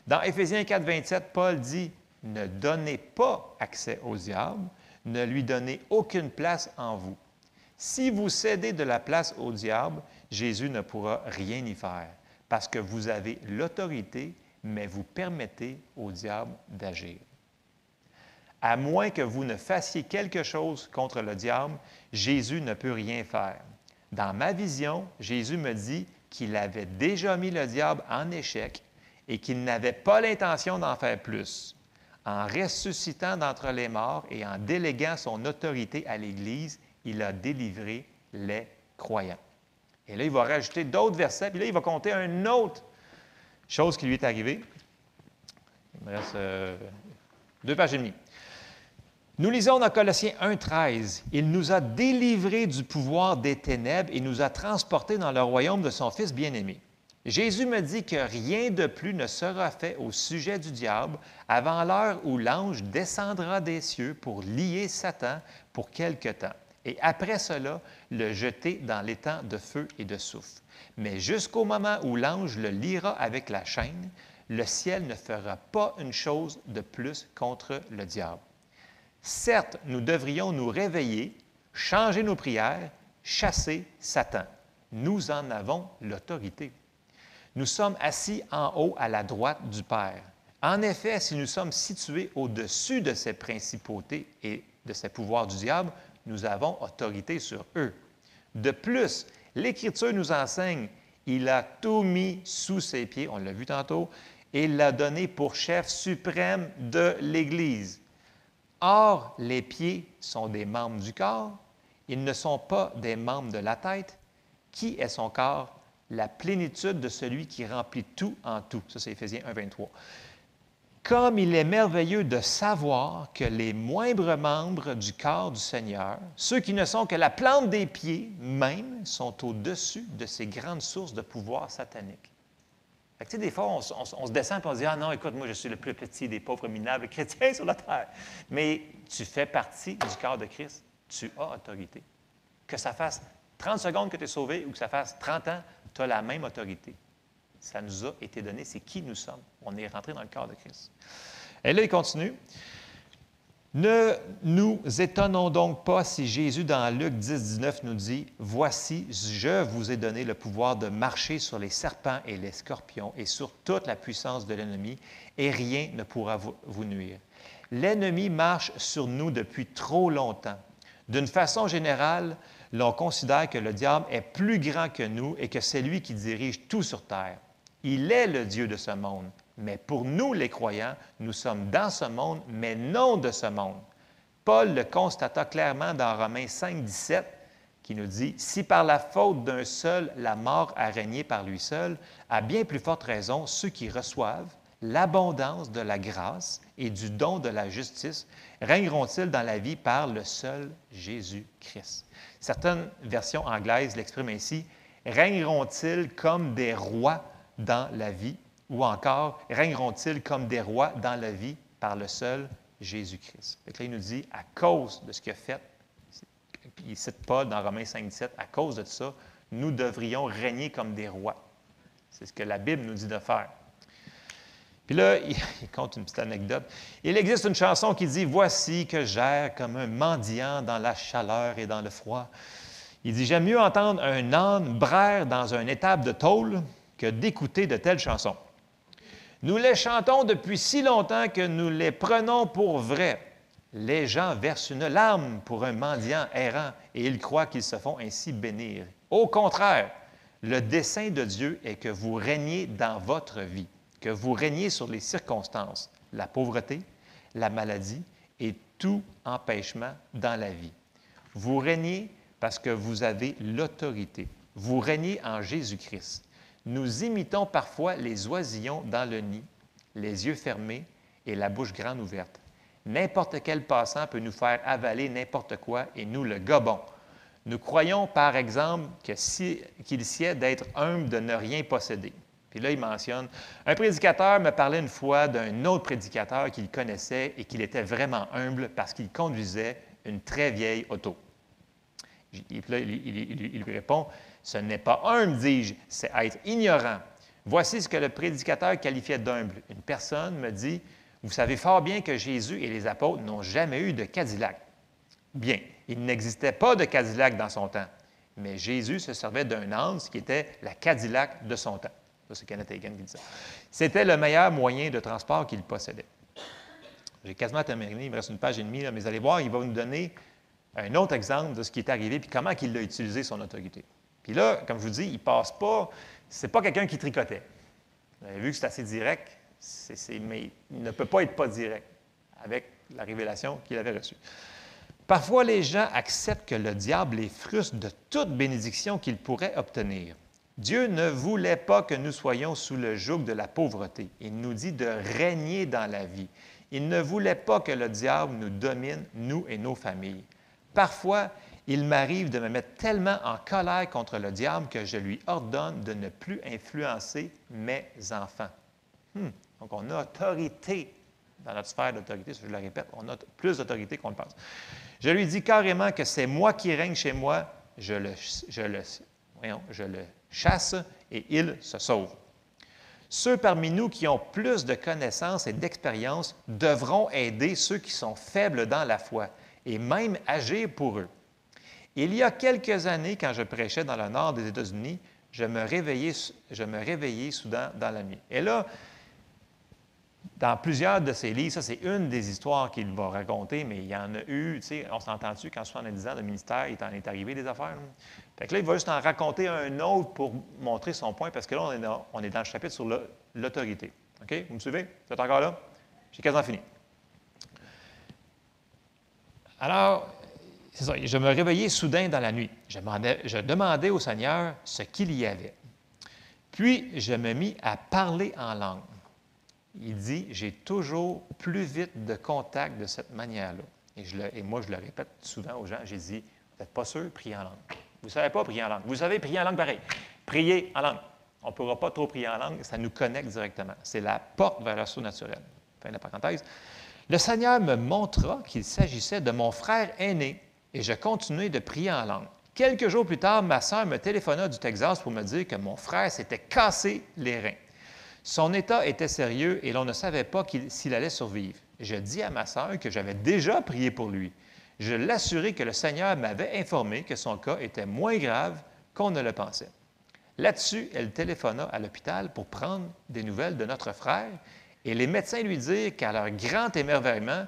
Dans Éphésiens 4, 27, Paul dit « Ne donnez pas accès au diable, ne lui donnez aucune place en vous. Si vous cédez de la place au diable, Jésus ne pourra rien y faire, parce que vous avez l'autorité, mais vous permettez au diable d'agir. À moins que vous ne fassiez quelque chose contre le diable, Jésus ne peut rien faire. Dans ma vision, Jésus me dit qu'il avait déjà mis le diable en échec et qu'il n'avait pas l'intention d'en faire plus. En ressuscitant d'entre les morts et en déléguant son autorité à l'Église, il a délivré les croyants. Et là, il va rajouter d'autres versets, puis là, il va compter une autre chose qui lui est arrivée. Il me reste 2 pages et demie. Nous lisons dans Colossiens 1, 13, « Il nous a délivrés du pouvoir des ténèbres et nous a transportés dans le royaume de son Fils bien-aimé. » Jésus me dit que rien de plus ne sera fait au sujet du diable avant l'heure où l'ange descendra des cieux pour lier Satan pour quelque temps, et après cela, le jeter dans l'étang de feu et de soufre. Mais jusqu'au moment où l'ange le liera avec la chaîne, le ciel ne fera pas une chose de plus contre le diable. Certes, nous devrions nous réveiller, changer nos prières, chasser Satan. Nous en avons l'autorité. Nous sommes assis en haut à la droite du Père. En effet, si nous sommes situés au-dessus de ces principautés et de ces pouvoirs du diable, nous avons autorité sur eux. De plus, l'Écriture nous enseigne, il a tout mis sous ses pieds, on l'a vu tantôt, et l'a donné pour chef suprême de l'Église. Or, les pieds sont des membres du corps, ils ne sont pas des membres de la tête. Qui est son corps? La plénitude de celui qui remplit tout en tout. Ça, c'est Éphésiens 1, 23. Comme il est merveilleux de savoir que les moindres membres du corps du Seigneur, ceux qui ne sont que la plante des pieds même, sont au-dessus de ces grandes sources de pouvoir satanique. Fait que, tu sais, des fois, on se descend et on se dit « Ah non, écoute, moi, je suis le plus petit des pauvres minables chrétiens sur la terre. » Mais tu fais partie du corps de Christ. Tu as autorité. Que ça fasse 30 secondes que tu es sauvé ou que ça fasse 30 ans, tu as la même autorité. Ça nous a été donné, c'est qui nous sommes. On est rentré dans le corps de Christ. Et là, il continue. Ne nous étonnons donc pas si Jésus, dans Luc 10, 19, nous dit « Voici, je vous ai donné le pouvoir de marcher sur les serpents et les scorpions et sur toute la puissance de l'ennemi, et rien ne pourra vous nuire. » L'ennemi marche sur nous depuis trop longtemps. D'une façon générale, l'on considère que le diable est plus grand que nous et que c'est lui qui dirige tout sur terre. Il est le Dieu de ce monde. Mais pour nous, les croyants, nous sommes dans ce monde, mais non de ce monde. Paul le constata clairement dans Romains 5, 17, qui nous dit « Si par la faute d'un seul, la mort a régné par lui seul, à bien plus forte raison, ceux qui reçoivent l'abondance de la grâce et du don de la justice régneront-ils dans la vie par le seul Jésus-Christ. » Certaines versions anglaises l'expriment ainsi « Régneront-ils comme des rois dans la vie » ou encore « Régneront-ils comme des rois dans la vie par le seul Jésus-Christ. » Là, il nous dit, à cause de ce qu'il a fait, puis il cite Paul dans Romains 5, 17, à cause de ça, nous devrions régner comme des rois. C'est ce que la Bible nous dit de faire. Puis là, il compte une petite anecdote. Il existe une chanson qui dit « Voici que j'erre comme un mendiant dans la chaleur et dans le froid. » Il dit « J'aime mieux entendre un âne braire dans un étable de tôle que d'écouter de telles chansons. Nous les chantons depuis si longtemps que nous les prenons pour vrais. Les gens versent une larme pour un mendiant errant et ils croient qu'ils se font ainsi bénir. Au contraire, le dessein de Dieu est que vous régniez dans votre vie, que vous régniez sur les circonstances, la pauvreté, la maladie et tout empêchement dans la vie. Vous régnez parce que vous avez l'autorité. Vous régnez en Jésus-Christ. Nous imitons parfois les oisillons dans le nid, les yeux fermés et la bouche grande ouverte. N'importe quel passant peut nous faire avaler n'importe quoi et nous le gobons. Nous croyons, par exemple, qu'il sied d'être humble de ne rien posséder. Puis là, il mentionne, un prédicateur me parlait une fois d'un autre prédicateur qu'il connaissait et qu'il était vraiment humble parce qu'il conduisait une très vieille auto. Et puis là, il lui répond, ce n'est pas humble, dis-je, c'est être ignorant. Voici ce que le prédicateur qualifiait d'humble. Une personne me dit, vous savez fort bien que Jésus et les apôtres n'ont jamais eu de Cadillac. Bien, il n'existait pas de Cadillac dans son temps, mais Jésus se servait d'un Hans qui était la Cadillac de son temps. Ça, c'est Kenneth Hagin qui dit ça. C'était le meilleur moyen de transport qu'il possédait. J'ai quasiment terminé, il me reste une page et demie, là, mais vous allez voir, il va nous donner un autre exemple de ce qui est arrivé puis comment il a utilisé son autorité. Puis là, comme je vous dis, il ne passe pas, c'est pas quelqu'un qui tricotait. Vous avez vu que c'est assez direct, mais il ne peut pas être pas direct avec la révélation qu'il avait reçue. Parfois, les gens acceptent que le diable les frustre de toute bénédiction qu'il pourrait obtenir. Dieu ne voulait pas que nous soyons sous le joug de la pauvreté. Il nous dit de régner dans la vie. Il ne voulait pas que le diable nous domine, nous et nos familles. Parfois, il m'arrive de me mettre tellement en colère contre le diable que je lui ordonne de ne plus influencer mes enfants. Donc, on a autorité dans notre sphère d'autorité, je le répète, on a plus d'autorité qu'on le pense. Je lui dis carrément que c'est moi qui règne chez moi, je le chasse et il se sauve. Ceux parmi nous qui ont plus de connaissances et d'expérience devront aider ceux qui sont faibles dans la foi et même agir pour eux. Il y a quelques années, quand je prêchais dans le nord des États-Unis, je me réveillais soudain dans la nuit. Et là, dans plusieurs de ses livres, ça c'est une des histoires qu'il va raconter, mais il y en a eu, tu sais, on s'entend-tu, quand 70 ans de ministère, il t'en est arrivé des affaires. Fait que là, il va juste en raconter un autre pour montrer son point, parce que là, on est dans le chapitre sur l'autorité. OK? Vous me suivez? Vous êtes encore là? J'ai quasiment fini. Alors, c'est ça, je me réveillais soudain dans la nuit. Je demandais au Seigneur ce qu'il y avait. Puis, je me mis à parler en langue. Il dit, j'ai toujours plus vite de contact de cette manière-là. Et moi, je le répète souvent aux gens, j'ai dit, vous n'êtes pas sûr, priez en langue. Vous ne savez pas prier en langue. Vous savez prier en langue pareil. Priez en langue. On ne pourra pas trop prier en langue, ça nous connecte directement. C'est la porte vers le surnaturel. Fin de la parenthèse. Le Seigneur me montra qu'il s'agissait de mon frère aîné et je continuai de prier en langue. Quelques jours plus tard, ma sœur me téléphona du Texas pour me dire que mon frère s'était cassé les reins. Son état était sérieux et l'on ne savait pas s'il allait survivre. Je dis à ma sœur que j'avais déjà prié pour lui. Je l'assurai que le Seigneur m'avait informé que son cas était moins grave qu'on ne le pensait. Là-dessus, elle téléphona à l'hôpital pour prendre des nouvelles de notre frère et les médecins lui dirent qu'à leur grand émerveillement,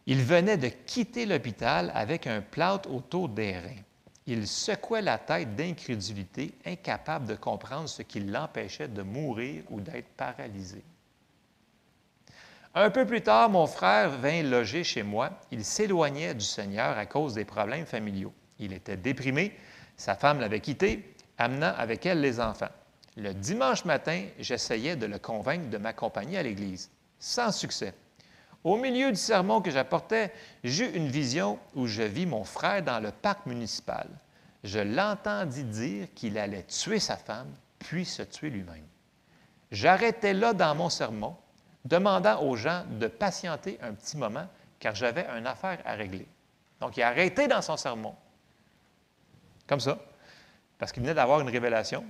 il venait de quitter l'hôpital avec un plâtre autour des reins. Il secouait la tête d'incrédulité, incapable de comprendre ce qui l'empêchait de mourir ou d'être paralysé. Un peu plus tard, mon frère vint loger chez moi. Il s'éloignait du Seigneur à cause des problèmes familiaux. Il était déprimé, sa femme l'avait quitté, amenant avec elle les enfants. Le dimanche matin, j'essayais de le convaincre de m'accompagner à l'église, sans succès. Au milieu du sermon que j'apportais, j'eus une vision où je vis mon frère dans le parc municipal. Je l'entendis dire qu'il allait tuer sa femme, puis se tuer lui-même. J'arrêtais là dans mon sermon, demandant aux gens de patienter un petit moment, car j'avais une affaire à régler. Donc, il a arrêté dans son sermon, comme ça, parce qu'il venait d'avoir une révélation.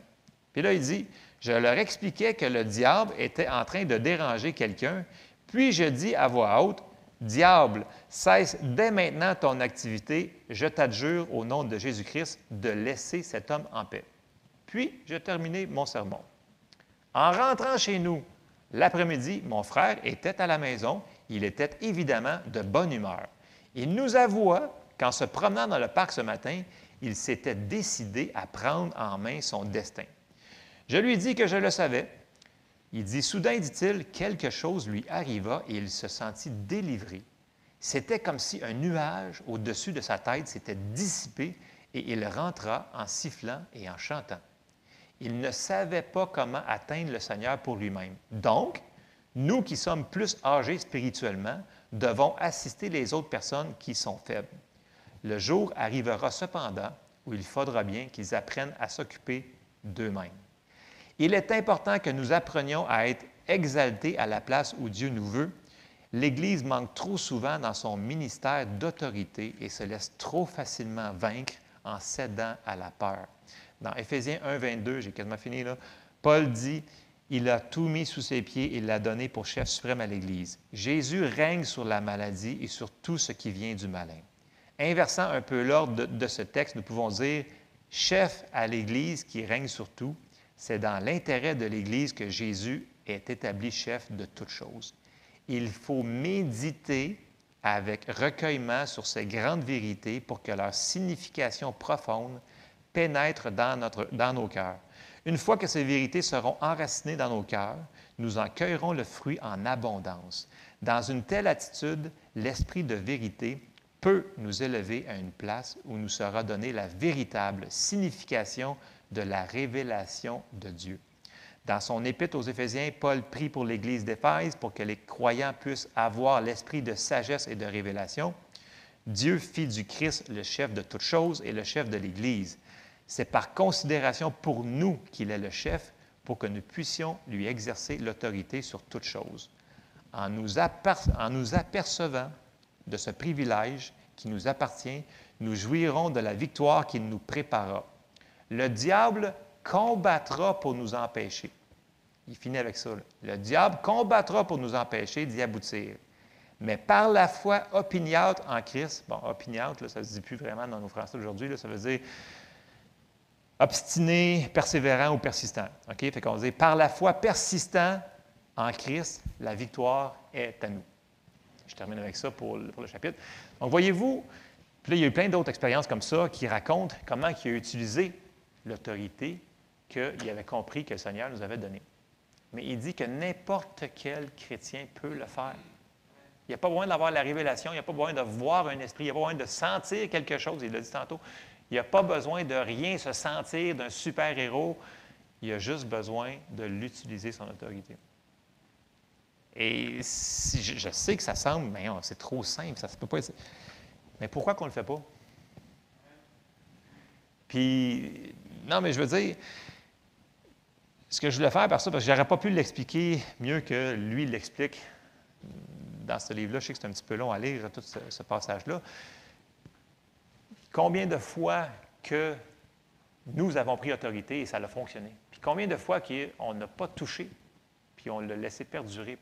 Puis là, il dit, je leur expliquais que le diable était en train de déranger quelqu'un, puis je dis à voix haute, « Diable, cesse dès maintenant ton activité, je t'adjure au nom de Jésus-Christ de laisser cet homme en paix. » Puis, je terminai mon sermon. En rentrant chez nous, l'après-midi, mon frère était à la maison. Il était évidemment de bonne humeur. Il nous avoua qu'en se promenant dans le parc ce matin, il s'était décidé à prendre en main son destin. Je lui dis que je le savais. Il dit, soudain, dit-il, quelque chose lui arriva et il se sentit délivré. C'était comme si un nuage au-dessus de sa tête s'était dissipé et il rentra en sifflant et en chantant. Il ne savait pas comment atteindre le Seigneur pour lui-même. Donc, nous qui sommes plus âgés spirituellement, devons assister les autres personnes qui sont faibles. Le jour arrivera cependant où il faudra bien qu'ils apprennent à s'occuper d'eux-mêmes. Il est important que nous apprenions à être exaltés à la place où Dieu nous veut. L'Église manque trop souvent dans son ministère d'autorité et se laisse trop facilement vaincre en cédant à la peur. Dans Éphésiens 1, 22, j'ai quasiment fini là, Paul dit « Il a tout mis sous ses pieds et l'a donné pour chef suprême à l'Église. Jésus règne sur la maladie et sur tout ce qui vient du malin. » Inversant un peu l'ordre de ce texte, nous pouvons dire « Chef à l'Église qui règne sur tout, c'est dans l'intérêt de l'Église que Jésus est établi chef de toutes choses. » Il faut méditer avec recueillement sur ces grandes vérités pour que leur signification profonde pénètre dans nos cœurs. Une fois que ces vérités seront enracinées dans nos cœurs, nous en cueillerons le fruit en abondance. Dans une telle attitude, l'esprit de vérité peut nous élever à une place où nous sera donnée la véritable signification de la révélation de Dieu. Dans son épître aux Éphésiens, Paul prie pour l'Église d'Éphèse pour que les croyants puissent avoir l'esprit de sagesse et de révélation. Dieu fit du Christ le chef de toutes choses et le chef de l'Église. C'est par considération pour nous qu'il est le chef, pour que nous puissions lui exercer l'autorité sur toutes choses. En nous apercevant de ce privilège qui nous appartient, nous jouirons de la victoire qu'il nous prépara. Le diable combattra pour nous empêcher. Il finit avec ça. Là. Le diable combattra pour nous empêcher d'y aboutir. Mais par la foi opiniâtre en Christ, bon, opiniâtre, là, ça ne se dit plus vraiment dans nos français d'aujourd'hui, là, ça veut dire obstiné, persévérant ou persistant. OK? Fait qu'on dit par la foi persistant en Christ, la victoire est à nous. Je termine avec ça pour le chapitre. Donc, voyez-vous, puis là, il y a eu plein d'autres expériences comme ça qui racontent comment il a utilisé l'autorité qu'il avait compris que le Seigneur nous avait donnée. Mais il dit que n'importe quel chrétien peut le faire. Il n'y a pas besoin d'avoir la révélation, il n'y a pas besoin de voir un esprit, il n'y a pas besoin de sentir quelque chose, il l'a dit tantôt. Il n'y a pas besoin de rien se sentir d'un super-héros, il a juste besoin de l'utiliser, son autorité. Et si je sais que ça semble, mais c'est trop simple, ça ne peut pas être... Mais pourquoi qu'on ne le fait pas? Puis, non, mais je veux dire, ce que je voulais faire par ça, parce que je n'aurais pas pu l'expliquer mieux que lui l'explique dans ce livre-là. Je sais que c'est un petit peu long à lire, tout ce passage-là. Combien de fois que nous avons pris autorité et ça a fonctionné? Puis combien de fois qu'on n'a pas touché, puis on l'a laissé perdurer.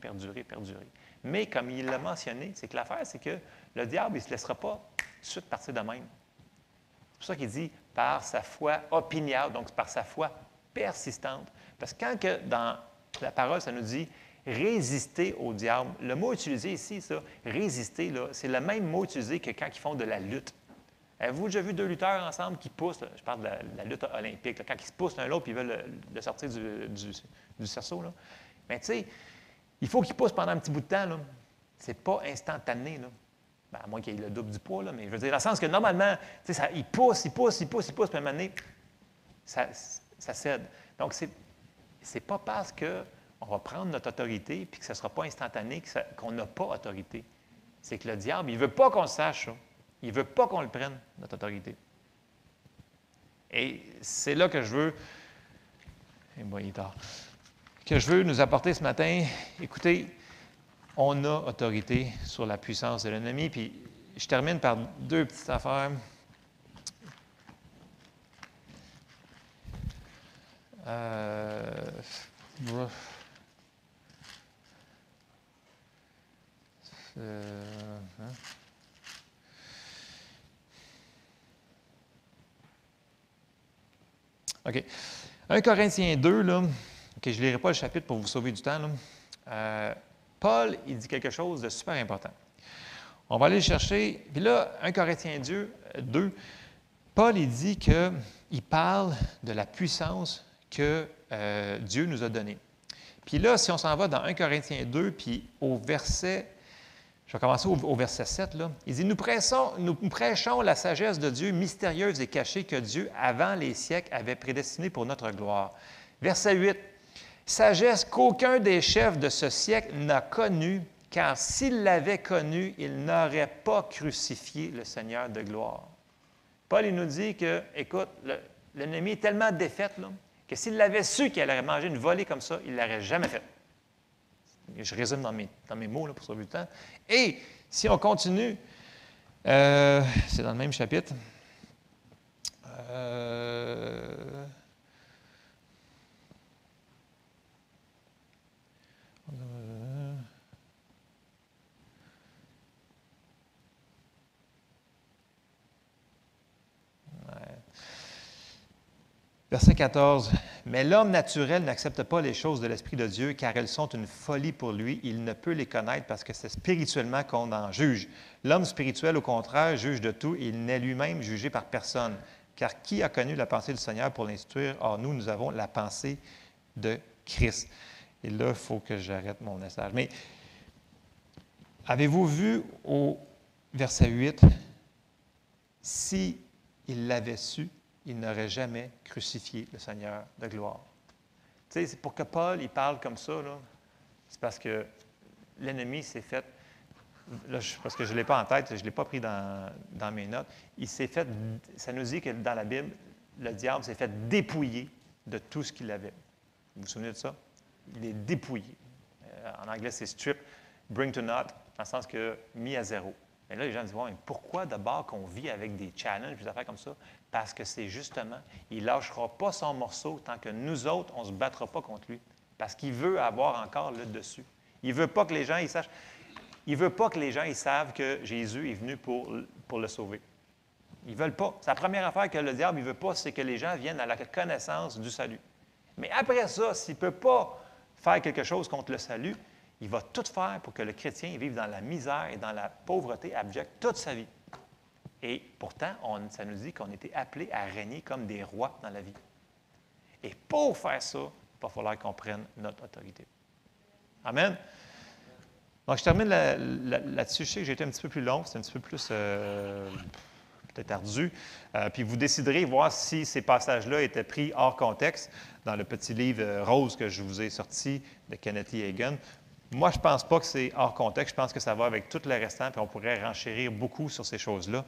Mais comme il l'a mentionné, c'est que l'affaire, c'est que le diable, il ne se laissera pas tout de suite partir de même. C'est pour ça qu'il dit par sa foi opiniâtre, donc par sa foi persistante. Parce que quand que dans la parole, ça nous dit résister au diable, le mot utilisé ici, ça, résister, là, c'est le même mot utilisé que quand ils font de la lutte. Avez-vous déjà vu deux lutteurs ensemble qui poussent, là, je parle de la lutte olympique, là, quand ils se poussent l'un l'autre et ils veulent le sortir du cerceau, là. Mais tu sais, il faut qu'ils poussent pendant un petit bout de temps. Ce n'est pas instantané. Là. Ben, à moins qu'il y ait le double du poids, là, mais je veux dire, dans le sens que normalement, il pousse, puis à un moment donné, ça cède. Donc, ce n'est pas parce qu'on va prendre notre autorité puis que ce ne sera pas instantané qu'on n'a pas autorité. C'est que le diable, il ne veut pas qu'on le sache, ça. Il ne veut pas qu'on le prenne, notre autorité. Et c'est là que je veux... Et moi, il est tard. Que je veux nous apporter ce matin, écoutez, on a autorité sur la puissance de l'ennemi. Puis je termine par deux petites affaires. OK. 1 Corinthiens 2, là. OK, je ne lirai pas le chapitre pour vous sauver du temps. Là. Paul, il dit quelque chose de super important. On va aller le chercher. Puis là, 1 Corinthiens 2, Paul, il dit qu'il parle de la puissance que Dieu nous a donnée. Puis là, si on s'en va dans 1 Corinthiens 2, puis au verset, je vais commencer au verset 7, là, il dit, nous prêchons la sagesse de Dieu mystérieuse et cachée que Dieu, avant les siècles, avait prédestinée pour notre gloire. Verset 8, sagesse qu'aucun des chefs de ce siècle n'a connue, car s'il l'avait connue, il n'aurait pas crucifié le Seigneur de gloire. Paul, il nous dit que, écoute, l'ennemi est tellement défait là, que s'il l'avait su qu'il allait manger une volée comme ça, il ne l'aurait jamais fait. Je résume dans mes mots là, pour sauver le temps. Et si on continue, c'est dans le même chapitre. Verset 14. « Mais l'homme naturel n'accepte pas les choses de l'Esprit de Dieu, car elles sont une folie pour lui. Il ne peut les connaître parce que c'est spirituellement qu'on en juge. L'homme spirituel, au contraire, juge de tout et il n'est lui-même jugé par personne. Car qui a connu la pensée du Seigneur pour l'instruire? Or, nous avons la pensée de Christ. » Et là, il faut que j'arrête mon message. Mais avez-vous vu au verset 8, « Si il l'avait su, il n'aurait jamais crucifié le Seigneur de gloire. » Tu sais, c'est pour que Paul, il parle comme ça, là, c'est parce que l'ennemi s'est fait, là, parce que je ne l'ai pas en tête, je ne l'ai pas pris dans mes notes, il s'est fait, ça nous dit que dans la Bible, le diable s'est fait dépouiller de tout ce qu'il avait. Vous vous souvenez de ça? Il est dépouillé. En anglais, c'est strip, bring to naught, dans le sens que mis à zéro. Mais là, les gens disent, ouais, pourquoi d'abord qu'on vit avec des challenges, des affaires comme ça? Parce que c'est justement, il ne lâchera pas son morceau tant que nous autres, on ne se battra pas contre lui. Parce qu'il veut avoir encore le dessus. Il ne veut pas que les gens ils sachent. Il ne veut pas que les gens ils savent que Jésus est venu pour le sauver. Ils ne veulent pas. C'est la première affaire que le diable ne veut pas, c'est que les gens viennent à la connaissance du salut. Mais après ça, s'il ne peut pas faire quelque chose contre le salut, il va tout faire pour que le chrétien vive dans la misère et dans la pauvreté abjecte toute sa vie. Et pourtant, ça nous dit qu'on était appelés à régner comme des rois dans la vie. Et pour faire ça, il va falloir qu'on prenne notre autorité. Amen. Donc, je termine là-dessus. Je sais que j'ai été un petit peu plus long, c'est un petit peu plus peut-être ardu. Puis vous déciderez voir si ces passages-là étaient pris hors contexte dans le petit livre rose que je vous ai sorti de Kenneth Hagin. Moi, je ne pense pas que c'est hors contexte. Je pense que ça va avec tout le restant, puis on pourrait renchérir beaucoup sur ces choses-là.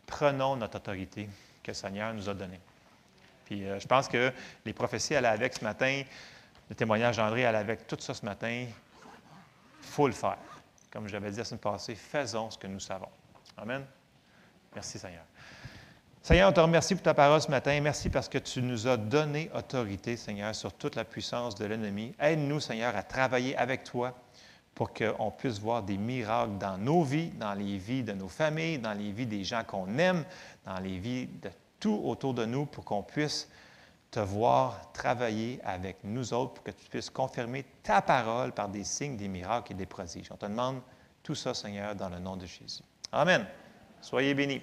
Prenons notre autorité que le Seigneur nous a donnée. Puis je pense que les prophéties allaient avec ce matin, le témoignage d'André allait avec tout ça ce matin. Il faut le faire. Comme je l'avais dit la semaine passée, faisons ce que nous savons. Amen. Merci, Seigneur. Seigneur, on te remercie pour ta parole ce matin. Merci parce que tu nous as donné autorité, Seigneur, sur toute la puissance de l'ennemi. Aide-nous, Seigneur, à travailler avec toi pour qu'on puisse voir des miracles dans nos vies, dans les vies de nos familles, dans les vies des gens qu'on aime, dans les vies de tout autour de nous, pour qu'on puisse te voir travailler avec nous autres, pour que tu puisses confirmer ta parole par des signes, des miracles et des prodiges. On te demande tout ça, Seigneur, dans le nom de Jésus. Amen. Soyez bénis.